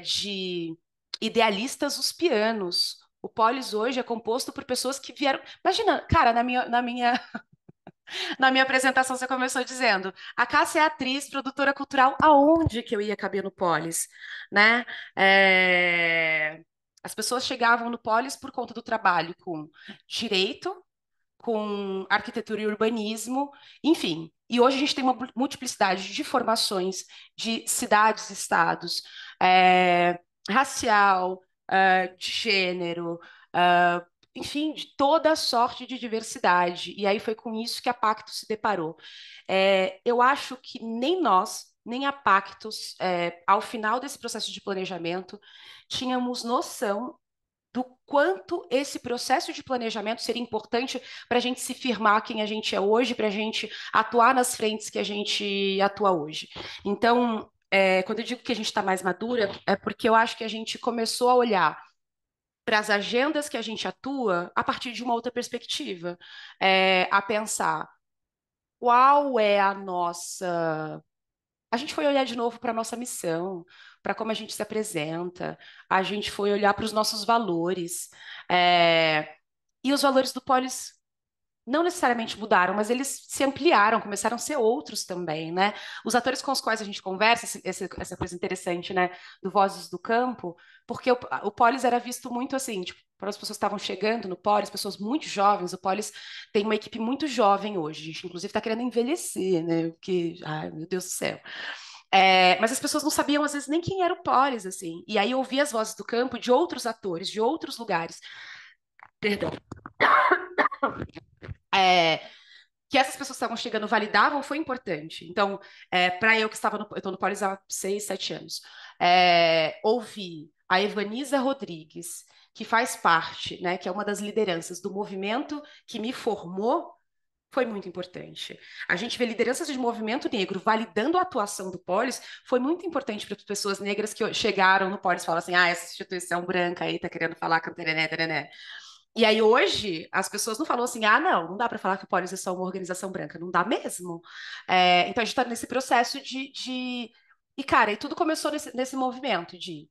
de idealistas uspianos. O Polis hoje é composto por pessoas que vieram. Imagina, cara, na minha apresentação, você começou dizendo: a Cássia é atriz, produtora cultural, aonde que eu ia caber no Polis, né? As pessoas chegavam no Polis por conta do trabalho com direito, com arquitetura e urbanismo, enfim. E hoje a gente tem uma multiplicidade de formações, de cidades, estados, racial, de gênero, eh, enfim, de toda sorte de diversidade. E aí foi com isso que a Pacto se deparou. Eu acho que nem nós, nem a Pactos, ao final desse processo de planejamento, tínhamos noção do quanto esse processo de planejamento seria importante para a gente se firmar quem a gente é hoje, para a gente atuar nas frentes que a gente atua hoje. Então, quando eu digo que a gente está mais madura, é porque eu acho que a gente começou a olhar para as agendas que a gente atua a partir de uma outra perspectiva, a pensar qual é a nossa. A gente foi olhar de novo para a nossa missão, para como a gente se apresenta, a gente foi olhar para os nossos valores. E os valores do Polis não necessariamente mudaram, mas eles se ampliaram, começaram a ser outros também, né? Os atores com os quais a gente conversa, essa coisa interessante, né, do Vozes do Campo, porque o Polis era visto muito assim, tipo, para as pessoas que estavam chegando no Polis, pessoas muito jovens, o Polis tem uma equipe muito jovem hoje, a gente inclusive está querendo envelhecer, né? Porque, ai, meu Deus do céu. Mas as pessoas não sabiam, às vezes, nem quem era o Polis, assim. E aí eu ouvia as vozes do campo de outros atores, de outros lugares. Perdão. É, que essas pessoas que estavam chegando validavam foi importante. Então, para eu que estava eu estou no Polis há 6, 7 anos, ouvi a Evaniza Rodrigues, que faz parte, né, que é uma das lideranças do movimento que me formou, foi muito importante. A gente vê lideranças de movimento negro validando a atuação do Polis, foi muito importante para as pessoas negras que chegaram no Polis e falaram assim, essa instituição branca aí tá querendo falar com terené, terené. E aí hoje as pessoas não falam assim, não dá para falar que o Polis é só uma organização branca, não dá mesmo. Então a gente está nesse processo E, cara, e tudo começou nesse movimento de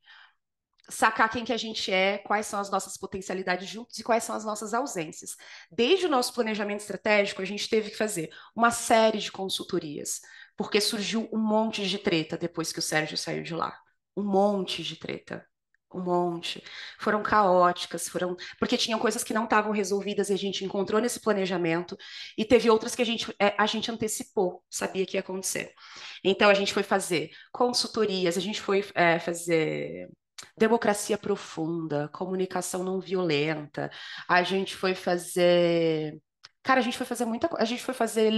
sacar quem que a gente é, quais são as nossas potencialidades juntos e quais são as nossas ausências. Desde o nosso planejamento estratégico, a gente teve que fazer uma série de consultorias, porque surgiu um monte de treta depois que o Sérgio saiu de lá. Um monte de treta. Um monte. Foram caóticas, porque tinham coisas que não estavam resolvidas e a gente encontrou nesse planejamento, e teve outras que a gente antecipou, sabia que ia acontecer. Então, a gente foi fazer consultorias, a gente foi fazer democracia profunda, comunicação não violenta. A gente foi fazer. Cara, a gente foi fazer muita coisa. A gente foi fazer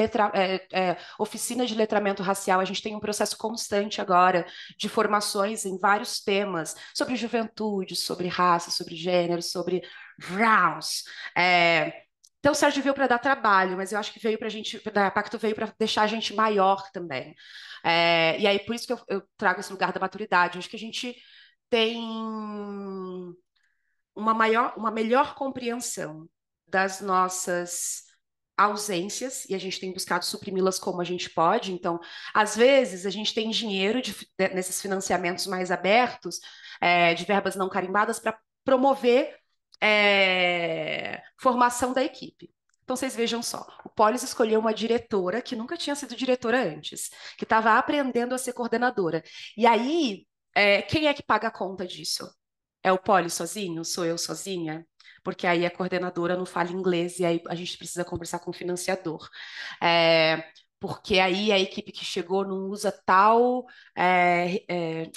oficina de letramento racial. A gente tem um processo constante agora de formações em vários temas sobre juventude, sobre raça, sobre gênero, sobre rounds. Então, o Sérgio veio para dar trabalho, mas eu acho que veio para a gente, a Pacto veio para deixar a gente maior também. E aí, por isso que eu trago esse lugar da maturidade. Eu acho que a gente tem uma melhor compreensão das nossas ausências e a gente tem buscado suprimi-las como a gente pode. Então, às vezes, a gente tem dinheiro nesses financiamentos mais abertos, de verbas não carimbadas, para promover formação da equipe. Então, vocês vejam só, o Polis escolheu uma diretora que nunca tinha sido diretora antes, que estava aprendendo a ser coordenadora. E aí, quem é que paga a conta disso? É o Polis sozinho? Sou eu sozinha? Porque aí a coordenadora não fala inglês e aí a gente precisa conversar com o financiador. É, porque aí a equipe que chegou não usa tal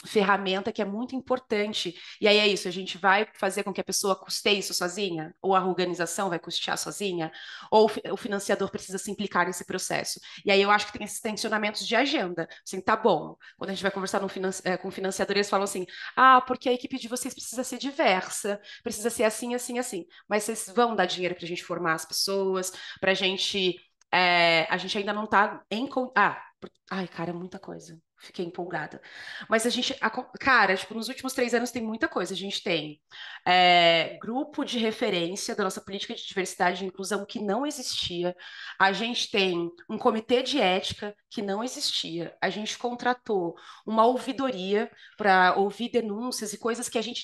ferramenta que é muito importante. E aí é isso, a gente vai fazer com que a pessoa custeie isso sozinha, ou a organização vai custear sozinha, ou o financiador precisa se implicar nesse processo. E aí eu acho que tem esses tensionamentos de agenda. Assim, tá bom. Quando a gente vai conversar com financiadores, eles falam assim: ah, porque a equipe de vocês precisa ser diversa, precisa ser assim, assim, assim. Mas vocês vão dar dinheiro para a gente formar as pessoas, para a gente ainda não está em. Ai, cara, é muita coisa. Fiquei empolgada. Mas cara, tipo, nos últimos 3 anos tem muita coisa. A gente tem grupo de referência da nossa política de diversidade e inclusão que não existia. A gente tem um comitê de ética que não existia. A gente contratou uma ouvidoria para ouvir denúncias e coisas que a gente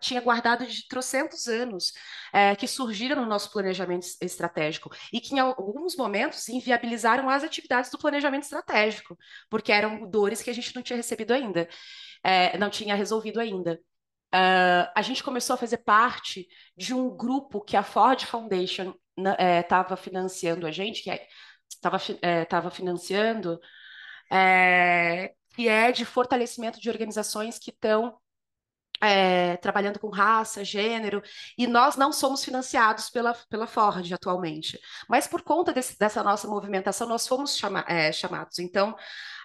tinha guardado de trocentos anos, que surgiram no nosso planejamento estratégico e que, em alguns momentos, inviabilizaram as atividades do planejamento estratégico, porque eram dores que a gente não tinha recebido ainda, não tinha resolvido ainda. A gente começou a fazer parte de um grupo que a Ford Foundation estava financiando a gente, que estava financiando, que é de fortalecimento de organizações que estão trabalhando com raça, gênero, e nós não somos financiados pela Ford atualmente. Mas por conta dessa nossa movimentação, nós fomos chamados. Então,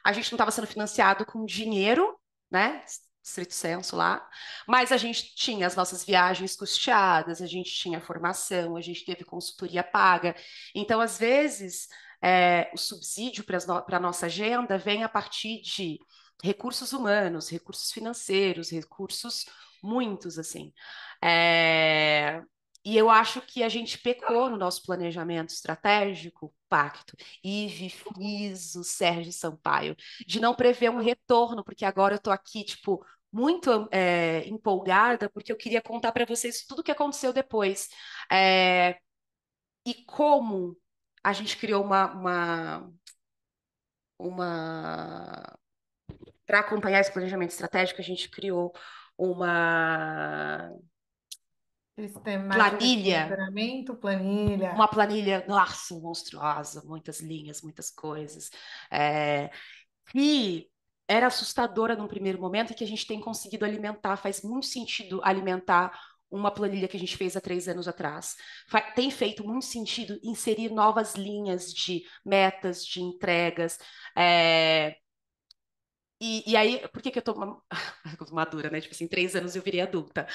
a gente não estava sendo financiado com dinheiro, né? Estrito senso lá, mas a gente tinha as nossas viagens custeadas, a gente tinha formação, a gente teve consultoria paga. Então, às vezes, o subsídio para a nossa agenda vem a partir de recursos humanos, recursos financeiros, recursos muitos, assim. É, E eu acho que a gente pecou no nosso planejamento estratégico, pacto, Ive, Friso, Sérgio Sampaio, de não prever um retorno, porque agora eu estou aqui, tipo, muito empolgada, porque eu queria contar para vocês tudo o que aconteceu depois. É, e como a gente criou uma para acompanhar esse planejamento estratégico, a gente criou uma
Sistemática de
planilha,
monitoramento, planilha.
uma planilha, nossa, monstruosa, muitas linhas, muitas coisas, é, que era assustadora num primeiro momento e que a gente tem conseguido alimentar, faz muito sentido alimentar uma planilha que a gente fez há 3 anos atrás. Tem feito muito sentido inserir novas linhas de metas, de entregas, e aí, por que que eu tô madura, né? Tipo assim, 3 anos eu virei adulta.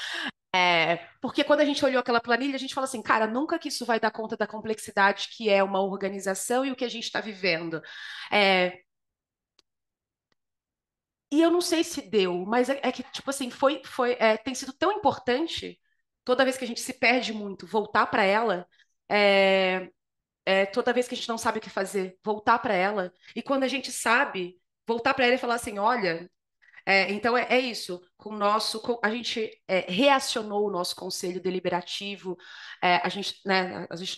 Porque quando a gente olhou aquela planilha, a gente fala assim, cara, nunca que isso vai dar conta da complexidade que é uma organização e o que a gente está vivendo. É, e eu não sei se deu, mas é que, tipo assim, tem sido tão importante, toda vez que a gente se perde muito, voltar para ela, é, toda vez que a gente não sabe o que fazer, voltar para ela. E quando a gente sabe, voltar para ela e falar assim, olha. Então é isso. A gente reacionou o nosso conselho deliberativo. A gente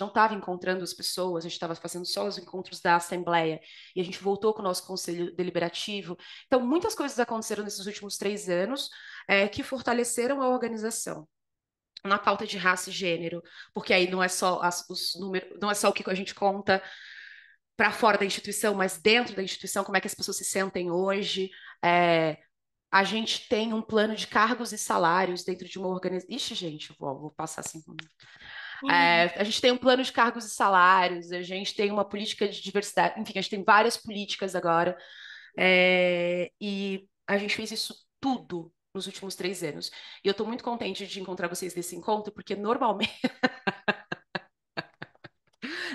não estava encontrando as pessoas, a gente estava fazendo só os encontros da Assembleia e a gente voltou com o nosso conselho deliberativo. Então muitas coisas aconteceram nesses últimos 3 anos que fortaleceram a organização. Na pauta de raça e gênero, porque aí não é só os números, não é só o que a gente conta para fora da instituição, mas dentro da instituição, como é que as pessoas se sentem hoje. É, a gente tem um plano de cargos e salários dentro de uma organização. Ixi, gente, vou passar assim. A gente tem um plano de cargos e salários, a gente tem uma política de diversidade, enfim, a gente tem várias políticas agora. E a gente fez isso tudo nos últimos 3 anos. E eu estou muito contente de encontrar vocês nesse encontro, porque normalmente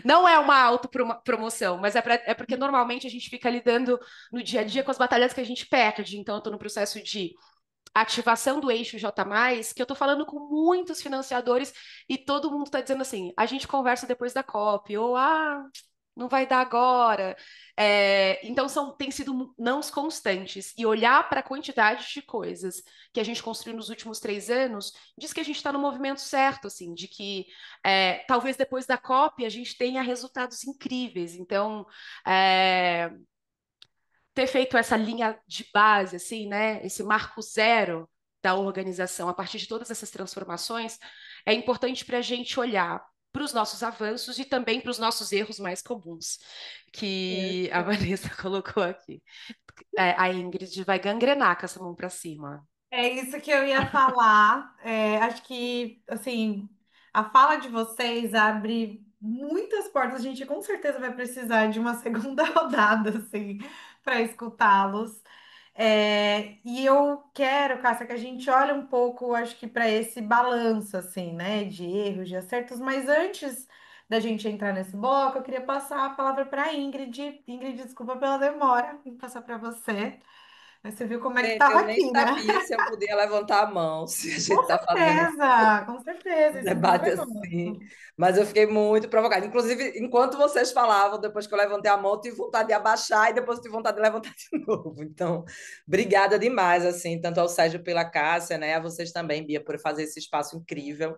não é uma autopromoção, mas é porque normalmente a gente fica lidando no dia a dia com as batalhas que a gente perde. Então, eu estou no processo de ativação do eixo J+, que eu estou falando com muitos financiadores e todo mundo está dizendo assim, a gente conversa depois da COP, ou não vai dar agora. Então tem sido nãos constantes e olhar para a quantidade de coisas que a gente construiu nos últimos 3 anos diz que a gente está no movimento certo, assim, de que talvez depois da COP a gente tenha resultados incríveis. Então, é, ter feito essa linha de base, assim, né, esse marco zero da organização, a partir de todas essas transformações, é importante para a gente olhar. para os nossos avanços e também para os nossos erros mais comuns, que a
Isso.
Vanessa colocou aqui. A Ingrid vai gangrenar com essa mão para cima.
É isso que eu ia falar. Acho que, assim, a fala de vocês abre muitas portas. A gente com certeza vai precisar de uma segunda rodada, assim, para escutá-los. E eu quero, Cássia, que a gente olhe um pouco, acho que para esse balanço, assim, né, de erros, de acertos. Mas antes da gente entrar nesse bloco, eu queria passar a palavra para a Ingrid. Ingrid, desculpa pela demora, vou passar para você. Mas você viu como é que
Gente,
estava
eu nem
aqui, né?
sabia se eu podia levantar a mão, se a gente
Com
está fazendo
certeza, com certeza,
um
esse bloco
debate
é
assim,
nosso.
mas eu fiquei muito provocada. Inclusive, enquanto vocês falavam, depois que eu levantei a mão, eu tive vontade de abaixar e depois eu tive vontade de levantar de novo. Então, obrigada demais, assim, tanto ao Sérgio pela Cássia, né, a vocês também, Bia, por fazer esse espaço incrível.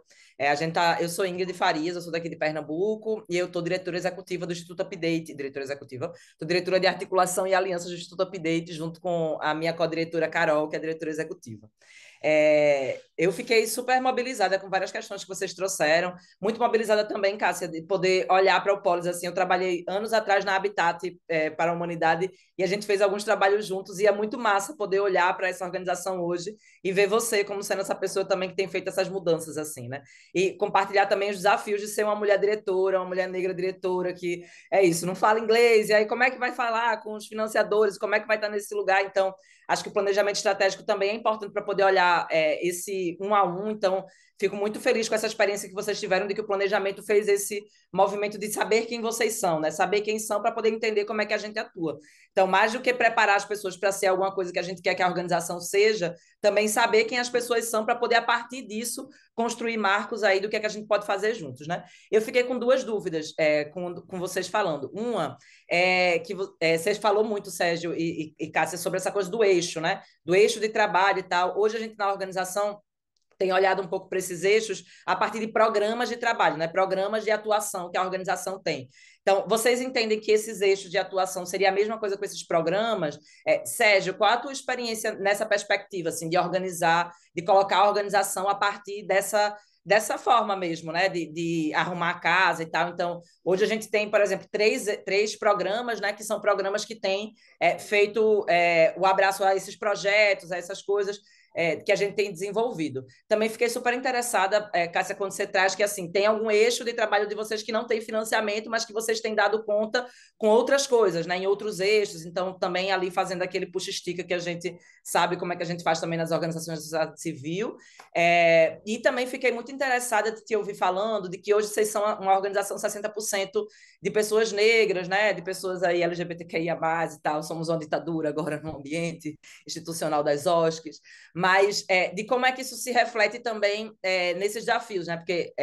Eu sou Ingrid Farias, eu sou daqui de Pernambuco e eu estou diretora executiva do Instituto Update, diretora executiva, estou diretora de articulação e alianças do Instituto Update, junto com a minha co-diretora Carol, que é a diretora executiva. Eu fiquei super mobilizada com várias questões que vocês trouxeram, muito mobilizada também, Cássia, de poder olhar para o Polis, assim, eu trabalhei anos atrás na Habitat para a Humanidade e a gente fez alguns trabalhos juntos e é muito massa poder olhar para essa organização hoje e ver você como sendo essa pessoa também que tem feito essas mudanças, assim, né? E compartilhar também os desafios de ser uma mulher diretora, uma mulher negra diretora, que é isso, não fala inglês, e aí como é que vai falar com os financiadores, como é que vai estar nesse lugar, então acho que o planejamento estratégico também é importante para poder olhar esse um a um. Então, fico muito feliz com essa experiência que vocês tiveram de que o planejamento fez esse movimento de saber quem vocês são, né? Saber quem são para poder entender como é que a gente atua. Então, mais do que preparar as pessoas para ser alguma coisa que a gente quer que a organização seja, também saber quem as pessoas são para poder, a partir disso, construir marcos aí do que é que a gente pode fazer juntos, né? Eu fiquei com duas dúvidas com vocês falando. Uma que você falou muito, Sérgio e Cássia, sobre essa coisa do eixo, né? Do eixo de trabalho e tal. Hoje a gente na organização tem olhado um pouco para esses eixos a partir de programas de trabalho, né? Programas de atuação que a organização tem. Então, vocês entendem que esses eixos de atuação seria a mesma coisa com esses programas? Sérgio, qual a tua experiência nessa perspectiva, assim, de organizar, de colocar a organização a partir dessa forma mesmo, né? De arrumar a casa e tal. Então, hoje a gente tem, por exemplo, três programas, né? Que são programas que têm feito o abraço a esses projetos, a essas coisas que a gente tem desenvolvido. Também fiquei super interessada, Cássia, quando você traz que assim tem algum eixo de trabalho de vocês que não tem financiamento, mas que vocês têm dado conta com outras coisas, né, em outros eixos. Então, também ali fazendo aquele puxa-estica que a gente sabe como é que a gente faz também nas organizações da sociedade civil. E também fiquei muito interessada de te ouvir falando de que hoje vocês são uma organização 60% de pessoas negras, né, de pessoas aí LGBTQIA+, e tal. Somos uma ditadura agora no ambiente institucional das OSCs, mas de como é que isso se reflete também nesses desafios, né? Porque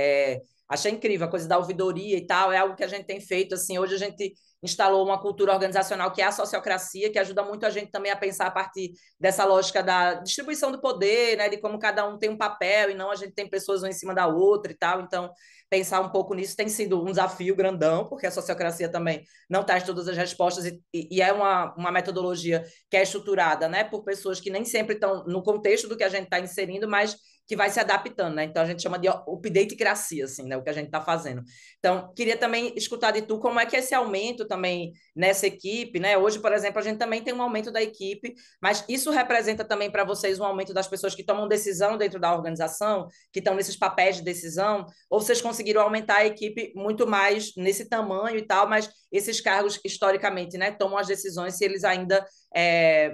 achei incrível a coisa da ouvidoria e tal, é algo que a gente tem feito, assim, hoje a gente instalou uma cultura organizacional que é a sociocracia, que ajuda muito a gente também a pensar a partir dessa lógica da distribuição do poder, né, de como cada um tem um papel e não a gente tem pessoas uma em cima da outra e tal, então pensar um pouco nisso tem sido um desafio grandão, porque a sociocracia também não traz todas as respostas e é uma metodologia que é estruturada, né, por pessoas que nem sempre estão no contexto do que a gente está inserindo, mas que vai se adaptando, né? Então a gente chama de updatecracia, assim, né? O que a gente está fazendo. Então, queria também escutar de tu como é que esse aumento também nessa equipe, né? Hoje, por exemplo, a gente também tem um aumento da equipe, mas isso representa também para vocês um aumento das pessoas que tomam decisão dentro da organização, que estão nesses papéis de decisão, ou vocês conseguiram aumentar a equipe muito mais nesse tamanho e tal, mas esses cargos, historicamente, né, tomam as decisões se eles ainda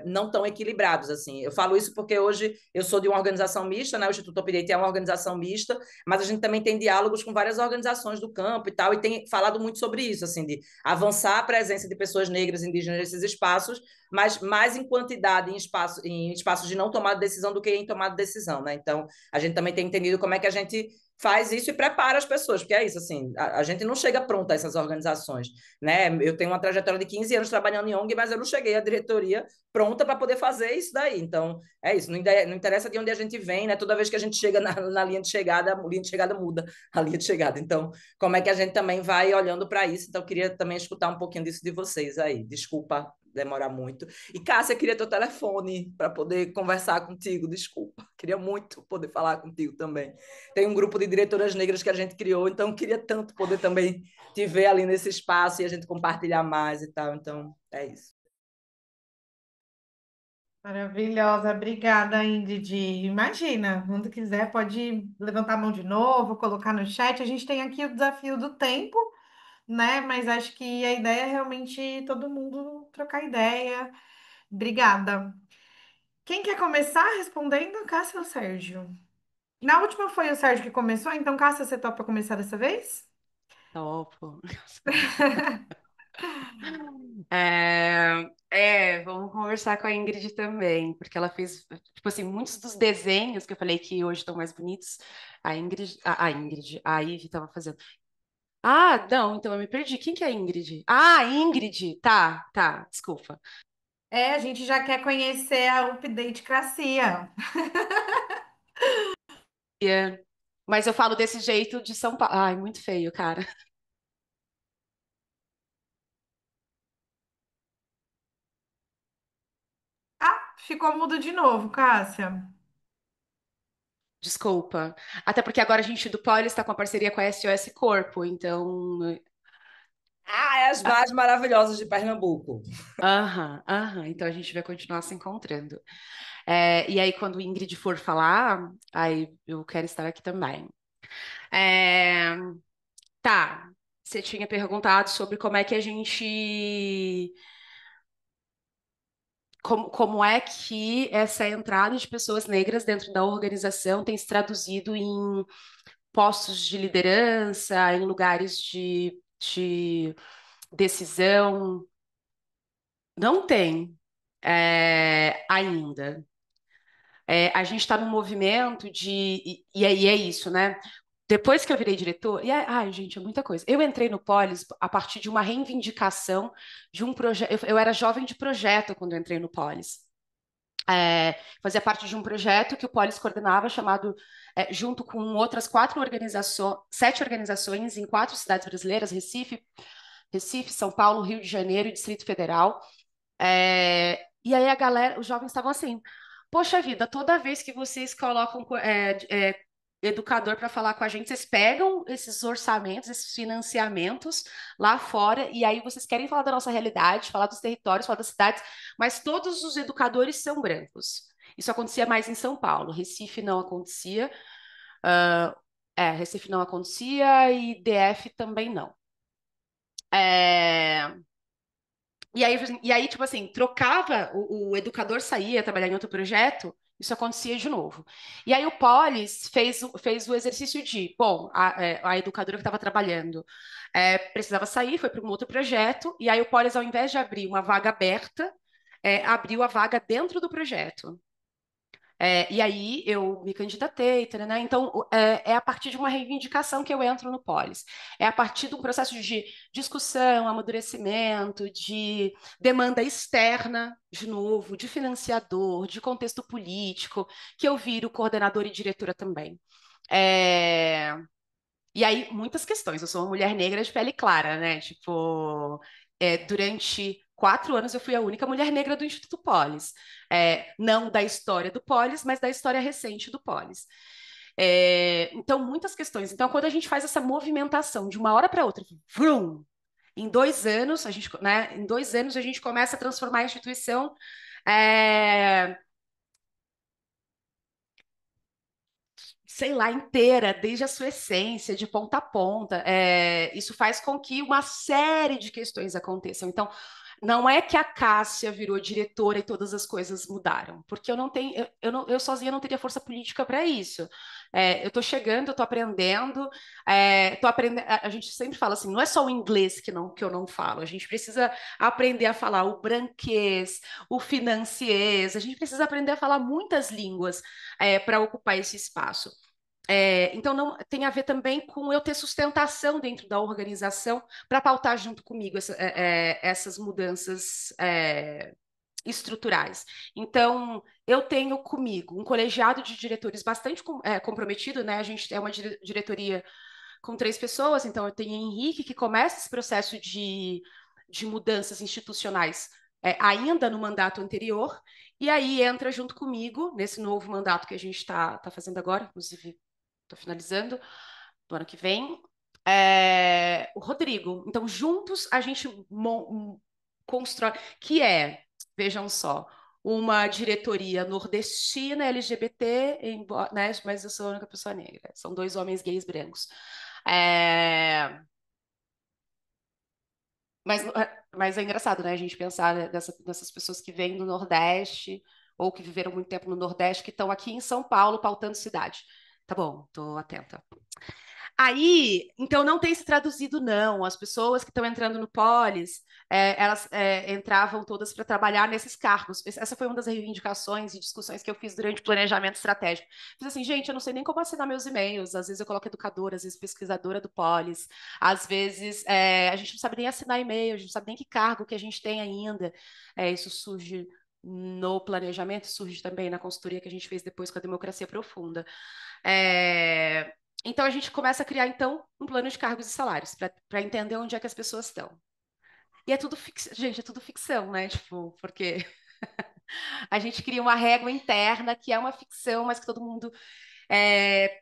não estão equilibrados, assim. Eu falo isso porque hoje eu sou de uma organização mista, né? O Instituto Opirete é uma organização mista, mas a gente também tem diálogos com várias organizações do campo e tal, e tem falado muito sobre isso, assim, de avançar a presença de pessoas negras e indígenas nesses espaços, mas mais em quantidade em espaços de não tomada de decisão do que em tomada de decisão, né? Então, a gente também tem entendido como é que a gente faz isso e prepara as pessoas, porque é isso, assim, a gente não chega pronta a essas organizações, né? Eu tenho uma trajetória de 15 anos trabalhando em ONG, mas eu não cheguei à diretoria pronta para poder fazer isso daí. Então, é isso, não interessa de onde a gente vem, né? Toda vez que a gente chega na linha de chegada, a linha de chegada muda a linha de chegada. Então, como é que a gente também vai olhando para isso? Então, eu queria também escutar um pouquinho disso de vocês aí. Desculpa demorar muito. E, Cássia, queria teu telefone para poder conversar contigo. Desculpa. Queria muito poder falar contigo também. Tem um grupo de diretoras negras que a gente criou, então queria tanto poder também te ver ali nesse espaço e a gente compartilhar mais e tal. Então, é isso.
Maravilhosa, obrigada, Ingrid. Imagina, quando quiser, pode levantar a mão de novo, colocar no chat. A gente tem aqui o desafio do tempo, né? Mas acho que a ideia é realmente todo mundo trocar ideia. Obrigada. Quem quer começar respondendo? Cássia ou Sérgio? Na última foi o Sérgio que começou, então, Cássia, você topa começar dessa vez?
Topo. Vamos conversar com a Ingrid também, porque ela fez, tipo assim, muitos dos desenhos que eu falei que hoje estão mais bonitos, a Ivy estava fazendo. Ah, não, então eu me perdi. Quem que é a Ingrid? Ah, Ingrid, tá, desculpa.
A gente já quer conhecer a Update Cracia.
Mas eu falo desse jeito de São Paulo. Ai, muito feio, cara.
Ah, ficou mudo de novo, Cássia.
Desculpa. Até porque agora a gente do Poli está com a parceria com a SOS Corpo, então.
Ah, é as mais maravilhosas de Pernambuco.
Aham. Então a gente vai continuar se encontrando. E aí, quando o Ingrid for falar, aí eu quero estar aqui também. É, tá. Você tinha perguntado sobre como é que a gente. Como é que essa entrada de pessoas negras dentro da organização tem se traduzido em postos de liderança, em lugares de decisão? Não tem, ainda. A gente está num movimento de. E é isso, né? Depois que eu virei diretor, ai, gente, é muita coisa. Eu entrei no Polis a partir de uma reivindicação de um projeto. Eu era jovem de projeto quando eu entrei no Polis. Fazia parte de um projeto que o Polis coordenava, chamado, junto com outras 7 organizações em 4 cidades brasileiras: Recife, São Paulo, Rio de Janeiro e Distrito Federal. E aí a galera, os jovens estavam assim: poxa vida, toda vez que vocês colocam educador para falar com a gente, vocês pegam esses orçamentos, esses financiamentos lá fora, e aí vocês querem falar da nossa realidade, falar dos territórios, falar das cidades, mas todos os educadores são brancos. Isso acontecia mais em São Paulo, Recife não acontecia, Recife não acontecia e DF também não. É, e aí, tipo assim, trocava, o educador saía trabalhar em outro projeto, isso acontecia de novo. E aí o Polis fez o exercício de, bom, a educadora que estava trabalhando precisava sair, foi para um outro projeto, e aí o Polis, ao invés de abrir uma vaga aberta, abriu a vaga dentro do projeto. E aí eu me candidatei, né? Então é a partir de uma reivindicação que eu entro no Polis. É a partir de um processo de discussão, amadurecimento, de demanda externa, de novo, de financiador, de contexto político, que eu viro coordenadora e diretora também. É, E aí, muitas questões. Eu sou uma mulher negra de pele clara, né? Tipo, durante 4 anos eu fui a única mulher negra do Instituto Polis. Não da história do Polis, mas da história recente do Polis. Então, muitas questões. Então, quando a gente faz essa movimentação de uma hora para outra, vrum, em 2 anos, a gente começa a transformar a instituição. Sei lá, inteira, desde a sua essência, de ponta a ponta. Isso faz com que uma série de questões aconteçam. Então, não é que a Cássia virou diretora e todas as coisas mudaram, porque eu não tenho, eu sozinha não teria força política para isso. Eu estou chegando, eu estou aprendendo, a gente sempre fala assim, não é só o inglês que eu não falo, a gente precisa aprender a falar o branquês, o financiês, a gente precisa aprender a falar muitas línguas para ocupar esse espaço. Então, não tem a ver também com eu ter sustentação dentro da organização para pautar junto comigo essas mudanças estruturais. Então, eu tenho comigo um colegiado de diretores bastante comprometido, né? A gente é uma diretoria com 3 pessoas, então eu tenho Henrique, que começa esse processo de mudanças institucionais ainda no mandato anterior, e aí entra junto comigo, nesse novo mandato que a gente está fazendo agora, inclusive estou finalizando, do ano que vem, o Rodrigo. Então, juntos a gente constrói, que vejam só, uma diretoria nordestina LGBT, né, mas eu sou a única pessoa negra. São dois homens gays brancos. É, mas é engraçado, né, a gente pensar, né, dessas pessoas que vêm do Nordeste ou que viveram muito tempo no Nordeste, que estão aqui em São Paulo pautando cidade. Tá bom, tô atenta. Aí, então não tem se traduzido, não. As pessoas que estão entrando no Polis, elas entravam todas para trabalhar nesses cargos. Essa foi uma das reivindicações e discussões que eu fiz durante o planejamento estratégico. Fiz assim, gente, eu não sei nem como assinar meus e-mails. Às vezes eu coloco educadora, às vezes pesquisadora do Polis. Às vezes a gente não sabe nem assinar e-mail, a gente não sabe nem que cargo que a gente tem ainda. Isso surge no planejamento, surge também na consultoria que a gente fez depois com a democracia profunda. É, então a gente começa a criar então um plano de cargos e salários para entender onde é que as pessoas estão. E é tudo gente, é tudo ficção, né? Tipo, porque a gente cria uma régua interna que é uma ficção, mas que todo mundo é,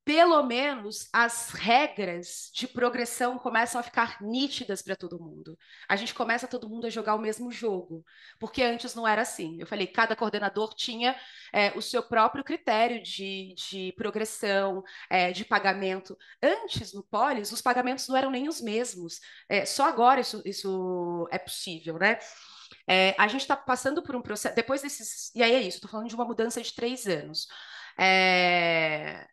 pelo menos as regras de progressão começam a ficar nítidas para todo mundo. A gente começa todo mundo a jogar o mesmo jogo, porque antes não era assim. Eu falei, cada coordenador tinha o seu próprio critério de progressão, de pagamento. Antes, no Polis, os pagamentos não eram nem os mesmos. Só agora isso é possível, né? A gente está passando por um processo, depois desses. E aí é isso, estou falando de uma mudança de 3 anos. É,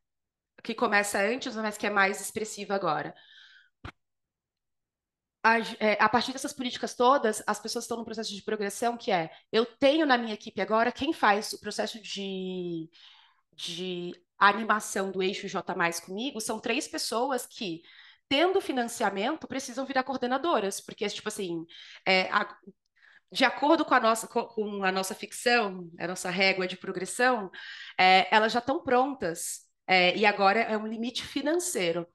que começa antes, mas que é mais expressiva agora. A partir dessas políticas todas, as pessoas estão num processo de progressão que eu tenho na minha equipe agora quem faz o processo de animação do eixo J mais comigo são 3 pessoas que, tendo financiamento, precisam virar coordenadoras, porque, tipo assim, de acordo com a nossa ficção, a nossa régua de progressão, elas já estão prontas, e agora é um limite financeiro.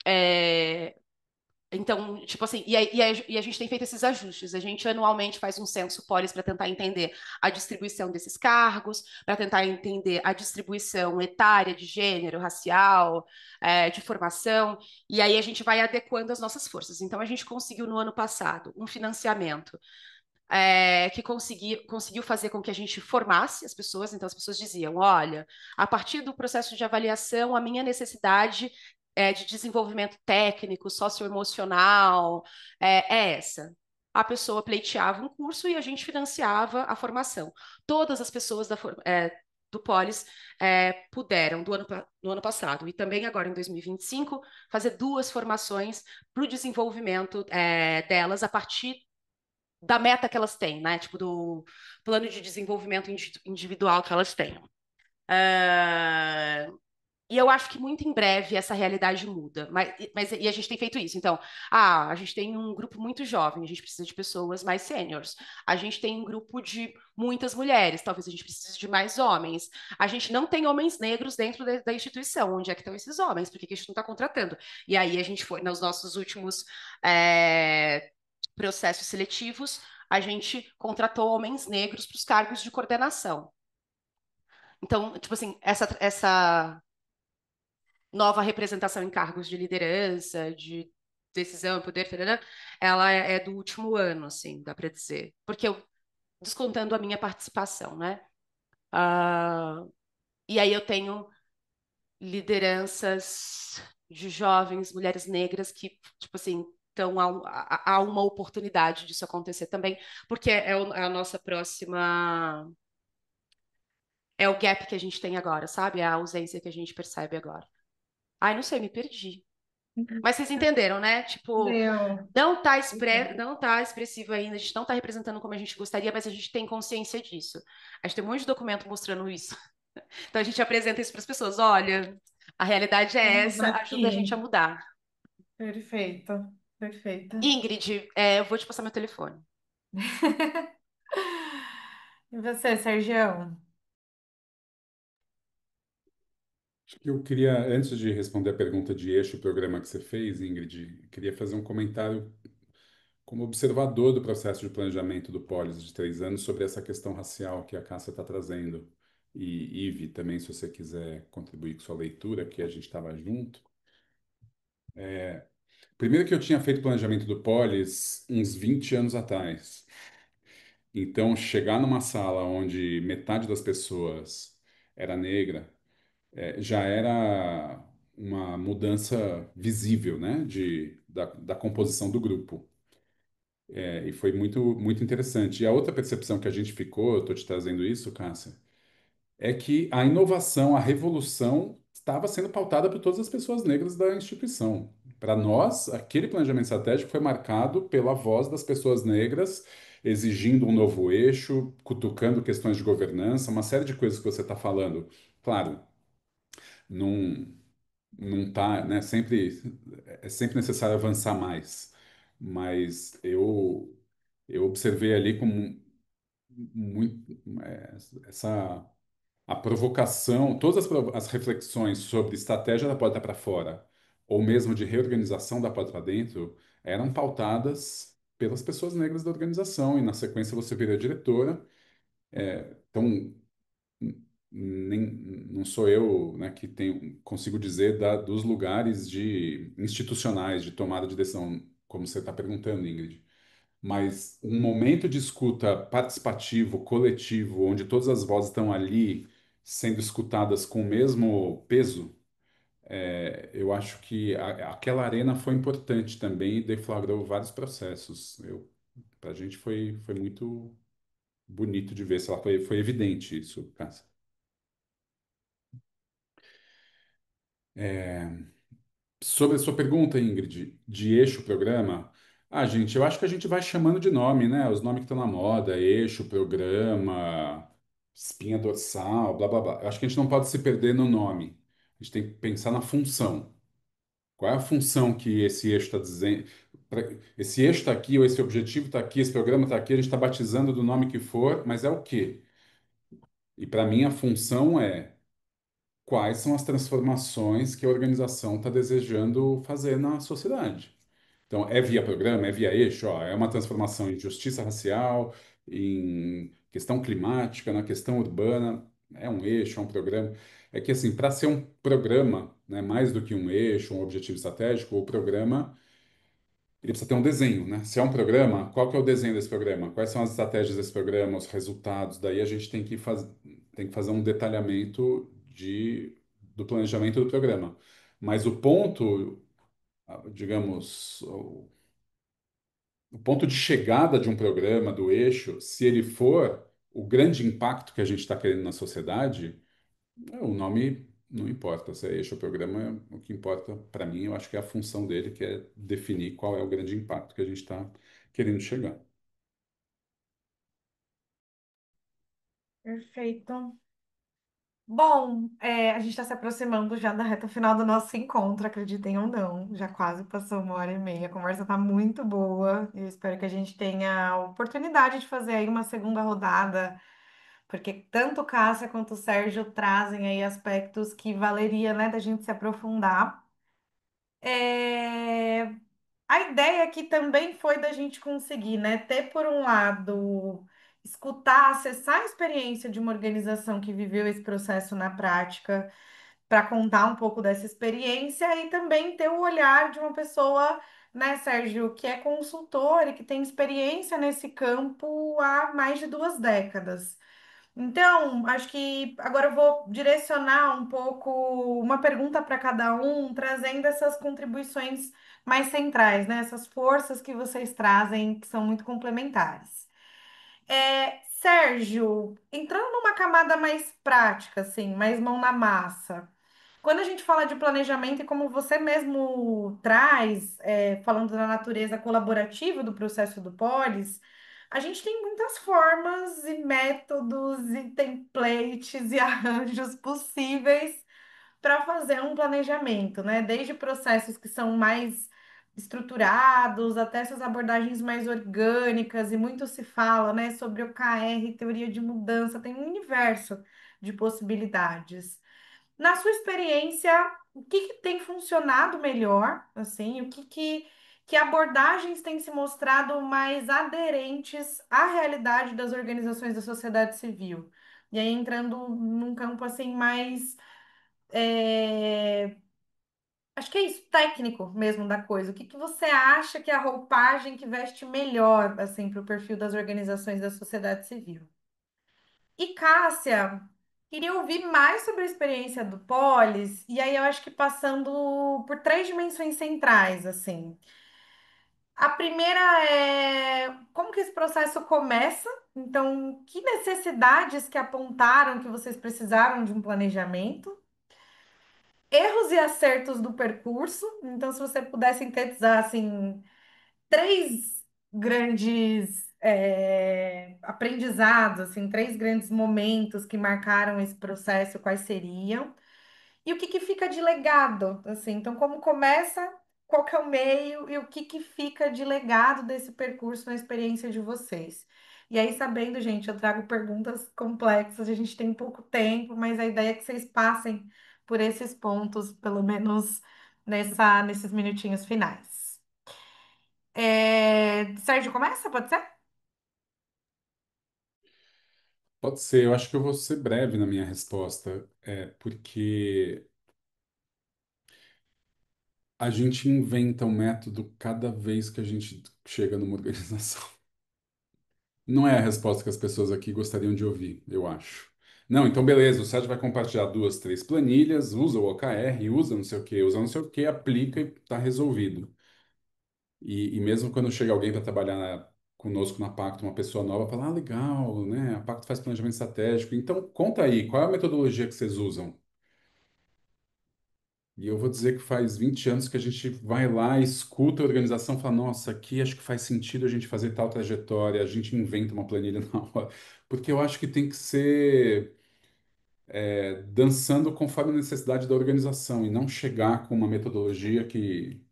É, então, tipo assim, e a gente tem feito esses ajustes. A gente anualmente faz um censo polis para tentar entender a distribuição desses cargos, para tentar entender a distribuição etária, de gênero, racial, de formação, e aí a gente vai adequando as nossas forças. Então, a gente conseguiu no ano passado um financiamento que conseguiu fazer com que a gente formasse as pessoas. Então, as pessoas diziam: olha, a partir do processo de avaliação, a minha necessidade de desenvolvimento técnico, socioemocional, é essa. A pessoa pleiteava um curso e a gente financiava a formação. Todas as pessoas do Polis puderam, no ano passado e também agora em 2025, fazer 2 formações para o desenvolvimento delas a partir da meta que elas têm, né? Tipo, do plano de desenvolvimento individual que elas têm. Ah, e eu acho que muito em breve essa realidade muda. E a gente tem feito isso. Então, a gente tem um grupo muito jovem, a gente precisa de pessoas mais sêniores. A gente tem um grupo de muitas mulheres, talvez a gente precise de mais homens. A gente não tem homens negros dentro da instituição. Onde é que estão esses homens? Por que a gente não está contratando? E aí a gente foi, nos nossos últimos processos seletivos, a gente contratou homens negros para os cargos de coordenação. Então, tipo assim, essa nova representação em cargos de liderança, de decisão, poder, tarará, ela é do último ano, assim, dá para dizer. Porque eu, descontando a minha participação, né? Ah, e aí eu tenho lideranças de jovens, mulheres negras que, tipo assim, estão a uma oportunidade disso acontecer também, porque é a nossa próxima. É o gap que a gente tem agora, sabe? É a ausência que a gente percebe agora. Ai, não sei, me perdi. Mas vocês entenderam, né? Tipo,
Deu.
não tá expressivo ainda, a gente não tá representando como a gente gostaria, mas a gente tem consciência disso. A gente tem um monte de documento mostrando isso. Então a gente apresenta isso para as pessoas. Olha, a realidade é
Vamos
essa, ajuda a gente a
aqui.
mudar.
Perfeito, perfeita.
Ingrid, eu vou te passar meu telefone.
E você, Sergião?
Eu queria, antes de responder a pergunta de eixo, o programa que você fez, Ingrid, queria fazer um comentário como observador do processo de planejamento do Polis de 3 anos sobre essa questão racial que a Cássia está trazendo. E Ive, também, se você quiser contribuir com sua leitura, que a gente estava junto. Primeiro que eu tinha feito planejamento do Polis uns 20 anos atrás. Então, chegar numa sala onde metade das pessoas era negra, já era uma mudança visível, né, da composição do grupo. E foi muito, muito interessante. E a outra percepção que a gente ficou, eu estou te trazendo isso, Cássia, é que a inovação, a revolução estava sendo pautada por todas as pessoas negras da instituição. Para nós, aquele planejamento estratégico foi marcado pela voz das pessoas negras, exigindo um novo eixo, cutucando questões de governança, uma série de coisas que você está falando. Claro, não, não tá, né? É sempre necessário avançar mais, mas eu observei ali como muito essa a provocação, todas as reflexões sobre estratégia da porta para fora, ou mesmo de reorganização da porta para dentro, eram pautadas pelas pessoas negras da organização, e na sequência você vira diretora. Então, não sou eu, né, que consigo dizer dos lugares institucionais de tomada de decisão, como você está perguntando, Ingrid. Mas um momento de escuta participativo, coletivo, onde todas as vozes estão ali sendo escutadas com o mesmo peso, eu acho que aquela arena foi importante também e deflagrou vários processos. Para a gente foi muito bonito de ver, sei lá, foi evidente isso, Cássia. Sobre a sua pergunta, Ingrid, de eixo programa, gente, eu acho que a gente vai chamando de nome, né? Os nomes que estão na moda, eixo, programa, espinha dorsal, blá blá blá. Eu acho que a gente não pode se perder no nome. A gente tem que pensar na função. Qual é a função que esse eixo está dizendo? Esse eixo está aqui, ou esse objetivo está aqui, esse programa está aqui, a gente está batizando do nome que for, mas é o quê? E para mim a função é quais são as transformações que a organização está desejando fazer na sociedade. Então, é via programa, é via eixo, ó, é uma transformação em justiça racial, em questão climática, na questão urbana, é um eixo, é um programa. É que, assim, para ser um programa, né, mais do que um eixo, um objetivo estratégico, o programa ele precisa ter um desenho, né? Se é um programa, qual que é o desenho desse programa? Quais são as estratégias desse programa, os resultados? Daí a gente tem que fazer um detalhamento do planejamento do programa. Mas o ponto, digamos, o ponto de chegada de um programa, do eixo, se ele for o grande impacto que a gente está querendo na sociedade, o nome não importa. Se é eixo ou programa, o que importa para mim, eu acho que é a função dele, que é definir qual é o grande impacto que a gente está querendo chegar.
Perfeito. Bom, a gente está se aproximando já da reta final do nosso encontro, acreditem ou não. Já quase passou 1h30. A conversa está muito boa. Eu espero que a gente tenha a oportunidade de fazer aí uma segunda rodada, porque tanto o Cássia quanto o Sérgio trazem aí aspectos que valeria, né, da gente se aprofundar. É, A ideia aqui também foi da gente conseguir, né, ter por um lado, escutar, acessar a experiência de uma organização que viveu esse processo na prática, para contar um pouco dessa experiência e também ter o olhar de uma pessoa, né, Sérgio, que é consultor e que tem experiência nesse campo há mais de 2 décadas. Então, acho que agora eu vou direcionar um pouco uma pergunta para cada um, trazendo essas contribuições mais centrais, né? Essas forças que vocês trazem, que são muito complementares. Sérgio, entrando numa camada mais prática, assim, mais mão na massa. Quando a gente fala de planejamento, e como você mesmo traz, falando da natureza colaborativa do processo do Polis, a gente tem muitas formas e métodos e templates e arranjos possíveis para fazer um planejamento, né? Desde processos que são mais estruturados até essas abordagens mais orgânicas, e muito se fala, né, sobre OKR, teoria de mudança, tem um universo de possibilidades. Na sua experiência, o que que tem funcionado melhor, assim, o que que abordagens têm se mostrado mais aderentes à realidade das organizações da sociedade civil. E aí entrando num campo assim mais, é, acho que é isso, técnico mesmo da coisa. O que que você acha que é a roupagem que veste melhor assim para o perfil das organizações da sociedade civil? E Cássia, queria ouvir mais sobre a experiência do Polis, e aí eu acho que passando por três dimensões centrais, assim. A primeira é como que esse processo começa? Então, que necessidades que apontaram que vocês precisaram de um planejamento? Erros e acertos do percurso. Então, se você puder sintetizar assim, três grandes aprendizados, assim, três grandes momentos que marcaram esse processo, quais seriam? E o que que fica de legado, assim? Então, como começa, qual que é o meio e o que que fica de legado desse percurso na experiência de vocês? E aí, sabendo, gente, eu trago perguntas complexas, a gente tem pouco tempo, mas a ideia é que vocês passem por esses pontos, pelo menos nesses minutinhos finais. Sérgio, começa? Pode ser?
Pode ser, eu acho que eu vou ser breve na minha resposta, porque a gente inventa um método cada vez que a gente chega numa organização. Não é a resposta que as pessoas aqui gostariam de ouvir, eu acho. Não, então beleza, o site vai compartilhar duas, três planilhas, usa o OKR, usa não sei o que, usa não sei o que, aplica e está resolvido. E mesmo quando chega alguém para trabalhar conosco na Pacto, uma pessoa nova, fala, ah, legal, né? A Pacto faz planejamento estratégico. Então, conta aí, qual é a metodologia que vocês usam? E eu vou dizer que faz 20 anos que a gente vai lá, escuta a organização, fala, nossa, aqui acho que faz sentido a gente fazer tal trajetória, a gente inventa uma planilha na hora. Porque eu acho que tem que ser dançando conforme a necessidade da organização e não chegar com uma metodologia que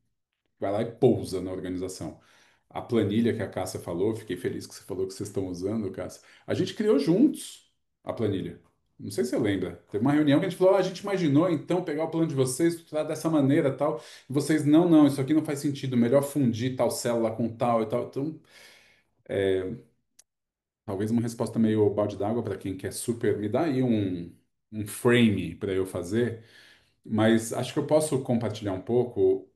vai lá e pousa na organização. A planilha que a Cássia falou, fiquei feliz que você falou que vocês estão usando, Cássia. A gente criou juntos a planilha. Não sei se você lembra. Teve uma reunião que a gente falou, "Ah, a gente imaginou então pegar o plano de vocês, estruturar dessa maneira, tal. E vocês, não, não, isso aqui não faz sentido, melhor fundir tal célula com tal e tal." Então, talvez uma resposta meio balde d'água para quem quer super. Me dá aí um frame para eu fazer, mas acho que eu posso compartilhar um pouco,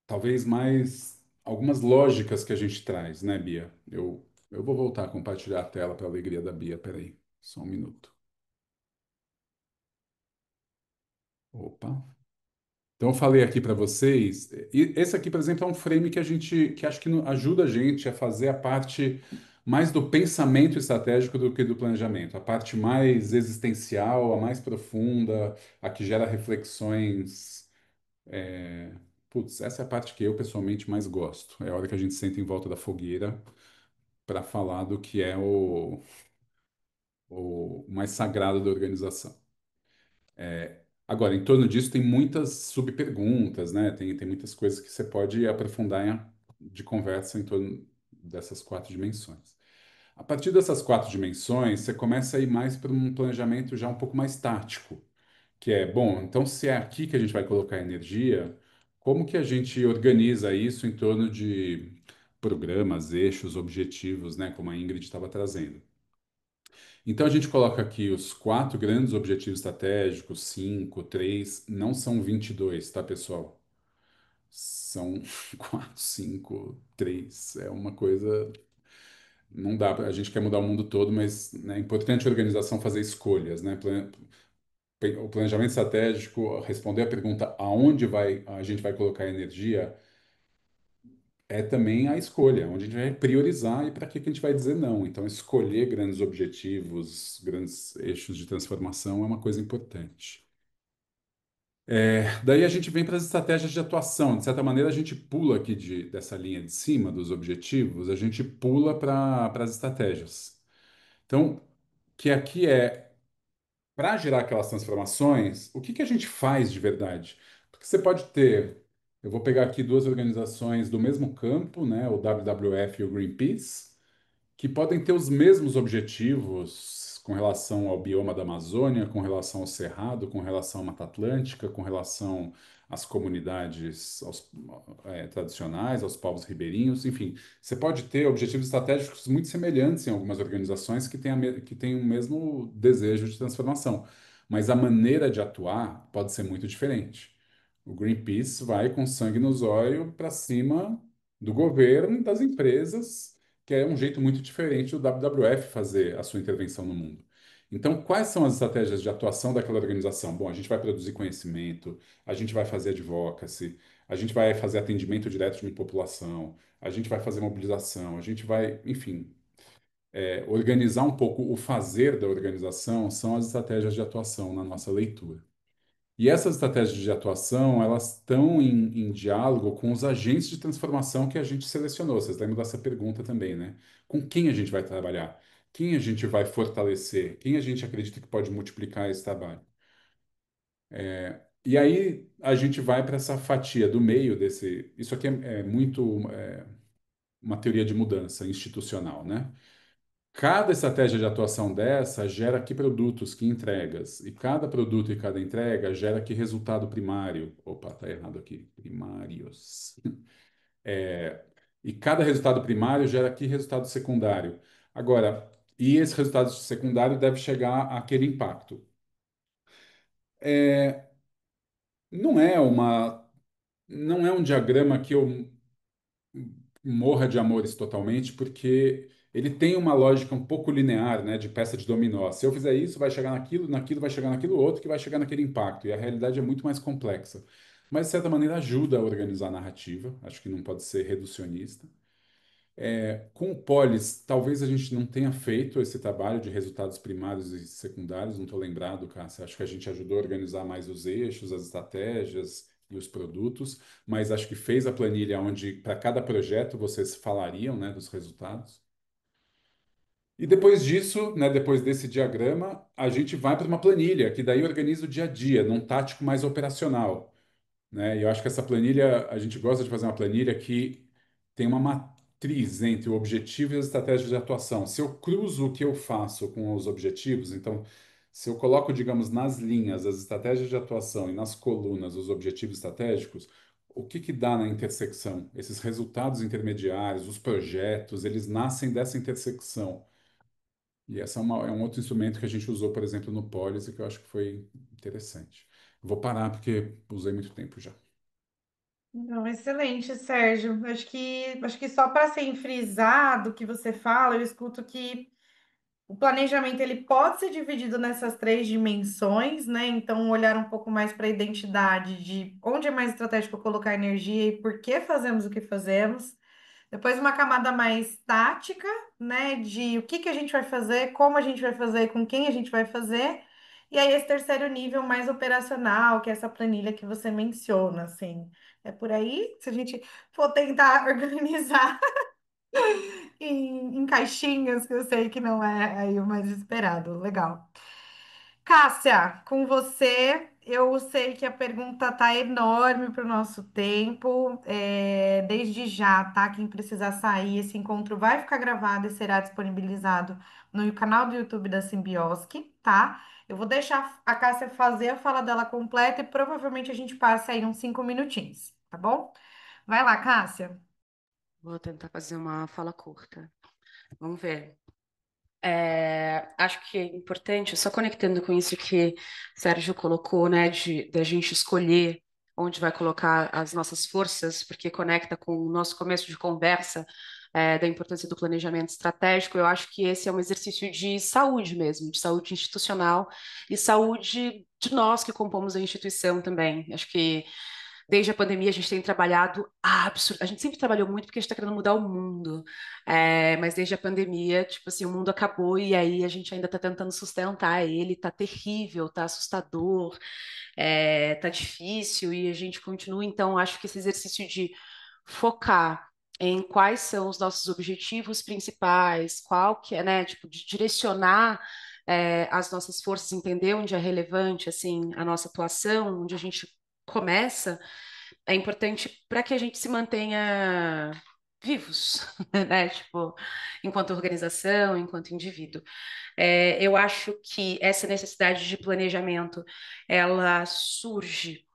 talvez mais algumas lógicas que a gente traz, né, Bia? Eu vou voltar a compartilhar a tela para a alegria da Bia. Peraí, só um minuto. Opa. Então, eu falei aqui para vocês, e esse aqui, por exemplo, é um frame que a gente, que acho que ajuda a gente a fazer a parte mais do pensamento estratégico do que do planejamento, a parte mais existencial, a mais profunda, a que gera reflexões. Putz, essa é a parte que eu pessoalmente mais gosto. É a hora que a gente senta em volta da fogueira para falar do que é o mais sagrado da organização. Agora, em torno disso tem muitas subperguntas, né? Tem muitas coisas que você pode aprofundar de conversa em torno dessas quatro dimensões. A partir dessas quatro dimensões, você começa a ir mais para um planejamento já um pouco mais tático, que é, bom, então se é aqui que a gente vai colocar energia, como que a gente organiza isso em torno de programas, eixos, objetivos, né? Como a Ingrid estava trazendo. Então a gente coloca aqui os quatro grandes objetivos estratégicos, cinco, três, não são 22, tá, pessoal? São quatro, cinco, três. É uma coisa. Não dá, a gente quer mudar o mundo todo, mas né, é importante a organização fazer escolhas, né? O planejamento estratégico, responder a pergunta aonde a gente vai colocar energia, é também a escolha, onde a gente vai priorizar e para que a gente vai dizer não. Então, escolher grandes objetivos, grandes eixos de transformação é uma coisa importante. Daí a gente vem para as estratégias de atuação. De certa maneira, a gente pula aqui dessa linha de cima dos objetivos, a gente pula para as estratégias. Então, que aqui é para gerar aquelas transformações, o que que a gente faz de verdade? Porque você pode ter, eu vou pegar aqui duas organizações do mesmo campo, né, o WWF e o Greenpeace, que podem ter os mesmos objetivos com relação ao bioma da Amazônia, com relação ao Cerrado, com relação à Mata Atlântica, com relação às comunidades tradicionais, aos povos ribeirinhos, enfim. Você pode ter objetivos estratégicos muito semelhantes em algumas organizações que têm o mesmo desejo de transformação, mas a maneira de atuar pode ser muito diferente. O Greenpeace vai com sangue nos olhos para cima do governo e das empresas, que é um jeito muito diferente do WWF fazer a sua intervenção no mundo. Então, quais são as estratégias de atuação daquela organização? Bom, a gente vai produzir conhecimento, a gente vai fazer advocacy, a gente vai fazer atendimento direto de uma população, a gente vai fazer mobilização, a gente vai, enfim, organizar um pouco o fazer da organização são as estratégias de atuação na nossa leitura. E essas estratégias de atuação, elas estão em diálogo com os agentes de transformação que a gente selecionou. Vocês lembram dessa pergunta também, né? Com quem a gente vai trabalhar? Quem a gente vai fortalecer? Quem a gente acredita que pode multiplicar esse trabalho? E aí a gente vai para essa fatia do meio desse. Isso aqui é muito uma teoria de mudança institucional, né? Cada estratégia de atuação dessa gera que produtos, que entregas. E cada produto e cada entrega gera que resultado primário. Opa, tá errado aqui. Primários. E cada resultado primário gera que resultado secundário. Agora, e esse resultado secundário deve chegar àquele impacto. Não é uma, não é um diagrama que eu morra de amores totalmente, porque ele tem uma lógica um pouco linear, né, de peça de dominó. Se eu fizer isso, vai chegar naquilo, naquilo vai chegar naquilo outro, que vai chegar naquele impacto. E a realidade é muito mais complexa. Mas, de certa maneira, ajuda a organizar a narrativa. Acho que não pode ser reducionista. Com o Polis, talvez a gente não tenha feito esse trabalho de resultados primários e secundários, não estou lembrado, Cássia. Acho que a gente ajudou a organizar mais os eixos, as estratégias e os produtos, mas acho que fez a planilha onde, para cada projeto, vocês falariam, né, dos resultados. E depois disso, né, depois desse diagrama, a gente vai para uma planilha, que daí organiza o dia a dia, num tático mais operacional, né? E eu acho que essa planilha, a gente gosta de fazer uma planilha que tem uma matriz entre o objetivo e as estratégias de atuação. Se eu cruzo o que eu faço com os objetivos, então, se eu coloco, digamos, nas linhas as estratégias de atuação e nas colunas os objetivos estratégicos, o que que dá na intersecção? Esses resultados intermediários, os projetos, eles nascem dessa intersecção. E essa é um outro instrumento que a gente usou, por exemplo, no Policy, que eu acho que foi interessante. Vou parar porque usei muito tempo já.
Não, excelente, Sérgio. Acho que só para ser enfrisado o que você fala, eu escuto que o planejamento ele pode ser dividido nessas três dimensões, né? Então, olhar um pouco mais para a identidade de onde é mais estratégico colocar energia e por que fazemos o que fazemos. Depois, uma camada mais tática, né? De o que que a gente vai fazer, como a gente vai fazer, com quem a gente vai fazer. E aí, esse terceiro nível mais operacional, que é essa planilha que você menciona, assim. É por aí, se a gente for tentar organizar em caixinhas, que eu sei que não é aí o mais esperado. Legal. Cássia, com você, eu sei que a pergunta tá enorme para o nosso tempo. Desde já, tá? Quem precisar sair, esse encontro vai ficar gravado e será disponibilizado no canal do YouTube da Simbiosque, tá? Eu vou deixar a Cássia fazer a fala dela completa e provavelmente a gente passa aí uns 5 minutinhos, tá bom? Vai lá, Cássia.
Vou tentar fazer uma fala curta. Vamos ver. Acho que é importante, só conectando com isso que Sérgio colocou, né, de da gente escolher onde vai colocar as nossas forças, porque conecta com o nosso começo de conversa, da importância do planejamento estratégico. Eu acho que esse é um exercício de saúde mesmo, de saúde institucional e saúde de nós que compomos a instituição também. Acho que desde a pandemia, a gente tem trabalhado absurdo. A gente sempre trabalhou muito porque a gente está querendo mudar o mundo. Mas desde a pandemia, tipo assim, o mundo acabou e aí a gente ainda está tentando sustentar ele. Tá terrível, tá assustador, tá difícil e a gente continua. Então, acho que esse exercício de focar em quais são os nossos objetivos principais, qual que é, né, tipo, de direcionar as nossas forças, entender onde é relevante, assim, a nossa atuação, onde a gente começa, é importante para que a gente se mantenha vivos, né? Tipo, enquanto organização, enquanto indivíduo. Eu acho que essa necessidade de planejamento, ela surge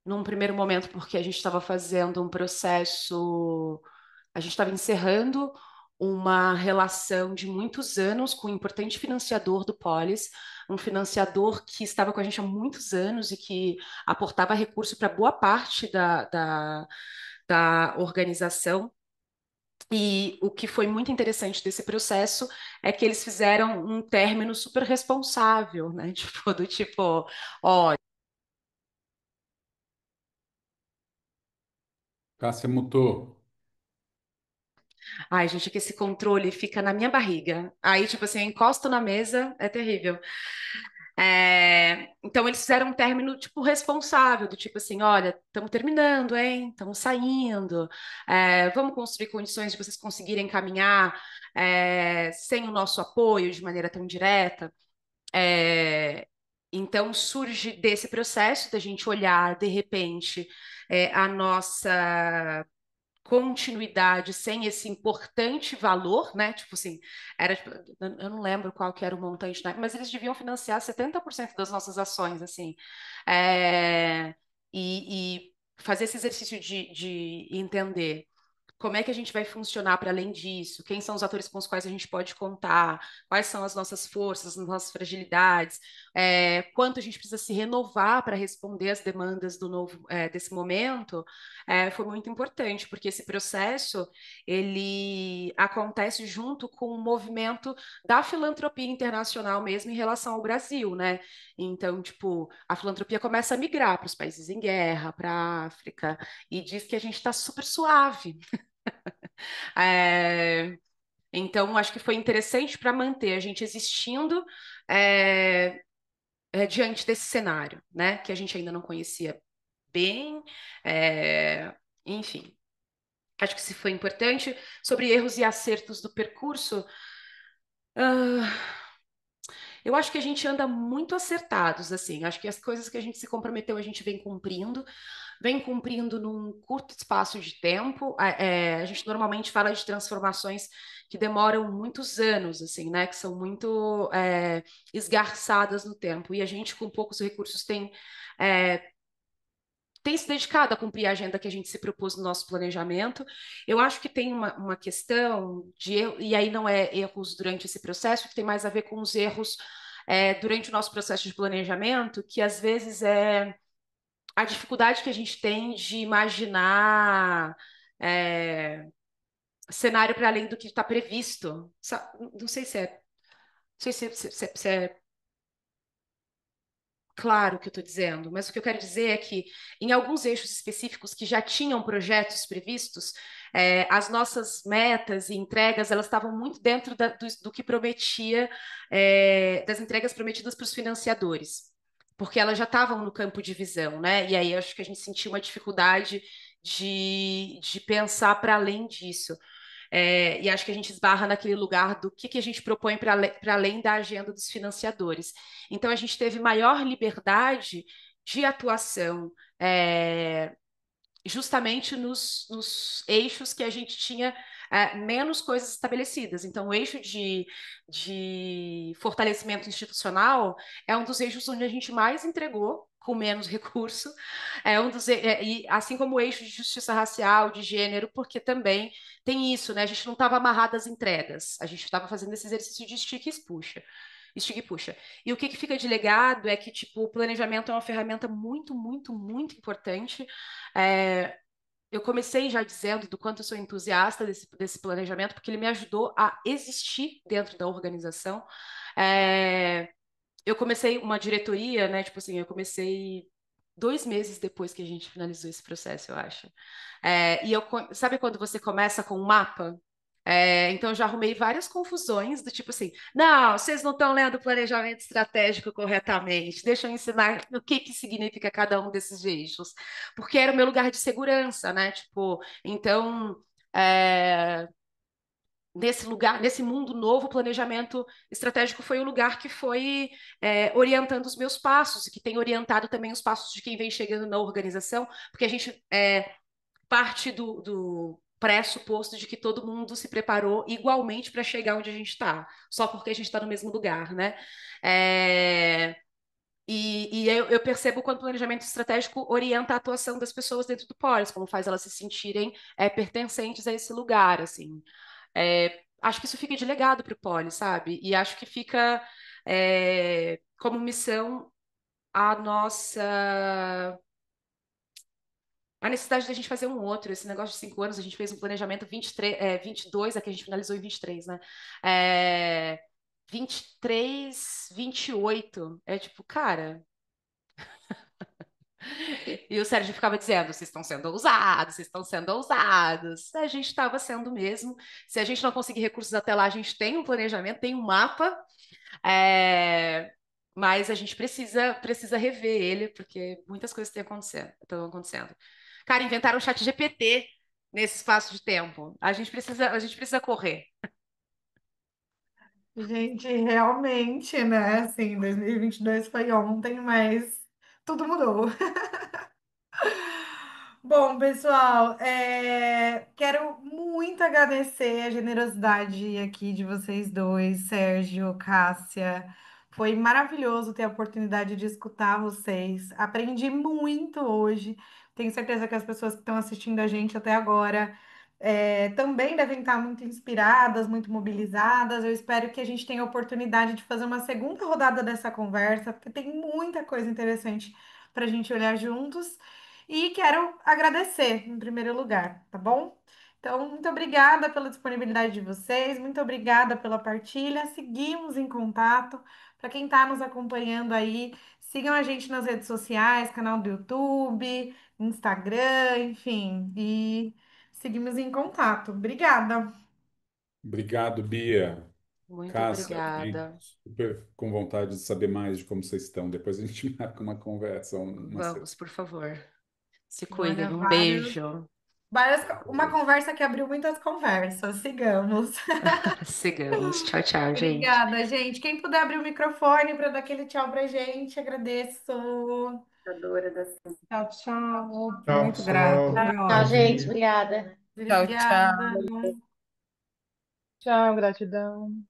num primeiro momento, porque a gente estava fazendo um processo, a gente estava encerrando uma relação de muitos anos com um importante financiador do Polis, um financiador que estava com a gente há muitos anos e que aportava recurso para boa parte da organização. E o que foi muito interessante desse processo é que eles fizeram um término super responsável, né? Tipo, do tipo, ó,
Cássia mutou.
ai, gente, é que esse controle fica na minha barriga. Aí, tipo assim, eu encosto na mesa, é terrível. Então, eles fizeram um término, tipo, responsável, do tipo assim, olha, estamos terminando, hein? Estamos saindo. Vamos construir condições de vocês conseguirem caminhar sem o nosso apoio de maneira tão direta. É, então, surge desse processo da gente olhar, de repente, a nossa continuidade sem esse importante valor, né? Tipo assim, era, tipo, eu não lembro qual que era o montante, né? Mas eles deviam financiar 70% das nossas ações, assim. É, e fazer esse exercício de entender como é que a gente vai funcionar para além disso? Quem são os atores com os quais a gente pode contar? Quais são as nossas forças, as nossas fragilidades? Quanto a gente precisa se renovar para responder às demandas do novo, desse momento? Foi muito importante, porque esse processo ele acontece junto com o movimento da filantropia internacional mesmo em relação ao Brasil, né? Então, tipo, a filantropia começa a migrar para os países em guerra, para a África, e diz que a gente está super suave. É, então, acho que foi interessante para manter a gente existindo é, diante desse cenário, né? Que a gente ainda não conhecia bem. é, Enfim, acho que isso foi importante. Sobre erros e acertos do percurso, ah, eu acho que a gente anda muito acertados, assim. Acho que as coisas que a gente se comprometeu, a gente vem cumprindo num curto espaço de tempo. A gente normalmente fala de transformações que demoram muitos anos, assim, né? Que são muito esgarçadas no tempo. E a gente, com poucos recursos, é, tem se dedicado a cumprir a agenda que a gente se propôs no nosso planejamento. Eu acho que tem uma questão de erro, e aí não é erros durante esse processo, que tem mais a ver com os erros durante o nosso processo de planejamento, que às vezes é a dificuldade que a gente tem de imaginar é, cenário para além do que está previsto. Não sei se é, não sei se é claro o que eu estou dizendo, mas o que eu quero dizer é que em alguns eixos específicos que já tinham projetos previstos, as nossas metas e entregas elas estavam muito dentro do que prometia, das entregas prometidas para os financiadores, porque elas já estavam no campo de visão, né? E aí eu acho que a gente sentiu uma dificuldade de pensar para além disso. E acho que a gente esbarra naquele lugar do que a gente propõe para além da agenda dos financiadores. Então, a gente teve maior liberdade de atuação, justamente nos eixos que a gente tinha menos coisas estabelecidas. Então, o eixo de fortalecimento institucional é um dos eixos onde a gente mais entregou com menos recurso, e assim como o eixo de justiça racial, de gênero, porque também tem isso, né? A gente não estava amarrado às entregas, a gente estava fazendo esse exercício de estica e puxa. Estica e puxa. E o que fica de legado é que, tipo, o planejamento é uma ferramenta muito, muito, muito importante. É, eu comecei já dizendo do quanto eu sou entusiasta desse planejamento, porque ele me ajudou a existir dentro da organização. É, eu comecei uma diretoria, né? Tipo assim, eu comecei 2 meses depois que a gente finalizou esse processo, eu acho. Sabe quando você começa com um mapa? Então, eu já arrumei várias confusões do tipo assim, não, vocês não estão lendo o planejamento estratégico corretamente, deixa eu ensinar o que significa cada um desses eixos, porque era o meu lugar de segurança, né? Tipo, então, é, nesse lugar, nesse mundo novo, o planejamento estratégico foi o lugar que foi orientando os meus passos, e que tem orientado também os passos de quem vem chegando na organização, porque a gente parte do pressuposto de que todo mundo se preparou igualmente para chegar onde a gente está, só porque a gente está no mesmo lugar, né? É, E eu percebo quando o planejamento estratégico orienta a atuação das pessoas dentro do Polis, como faz elas se sentirem pertencentes a esse lugar, assim. Acho que isso fica de legado para o Polis, sabe? E acho que fica como missão a nossa a necessidade da gente fazer um outro. Esse negócio de 5 anos, a gente fez um planejamento 23, 22, aqui a gente finalizou em 23, né? 23, 28. É tipo, cara. E o Sérgio ficava dizendo: vocês estão sendo ousados, vocês estão sendo ousados. A gente estava sendo mesmo. Se a gente não conseguir recursos até lá, a gente tem um planejamento, tem um mapa, é, mas a gente precisa rever ele, porque muitas coisas estão acontecendo. Cara, inventaram o chat GPT nesse espaço de tempo. A gente precisa correr.
Gente, realmente, né? Assim, 2022 foi ontem, mas tudo mudou. Bom, pessoal, quero muito agradecer a generosidade aqui de vocês dois, Sérgio, Cássia. Foi maravilhoso ter a oportunidade de escutar vocês. Aprendi muito hoje. Tenho certeza que as pessoas que estão assistindo a gente até agora também devem estar muito inspiradas, muito mobilizadas. Eu espero que a gente tenha a oportunidade de fazer uma segunda rodada dessa conversa, porque tem muita coisa interessante para a gente olhar juntos. E quero agradecer em primeiro lugar, tá bom? Então, muito obrigada pela disponibilidade de vocês, muito obrigada pela partilha. Seguimos em contato. Para quem está nos acompanhando aí, sigam a gente nas redes sociais, canal do YouTube, Instagram, enfim, e seguimos em contato. Obrigada.
Obrigado, Bia.
Muito
Cássia, fiquei
obrigada.
super com vontade de saber mais de como vocês estão. Depois a gente marca uma conversa,
Vamos, por favor. Se
Olha,
cuidem. Um beijo.
uma conversa que abriu muitas conversas. Sigamos.
Sigamos. Tchau, tchau, gente.
Obrigada, gente. Quem puder abrir o microfone para dar aquele tchau pra gente, agradeço. Tchau, tchau.
Tchau,
Muito grata,
pessoal.
foi
Tchau,
Bom
ótimo.
gente.
dia.
Obrigada.
Tchau, tchau.
Obrigada.
Tchau, gratidão.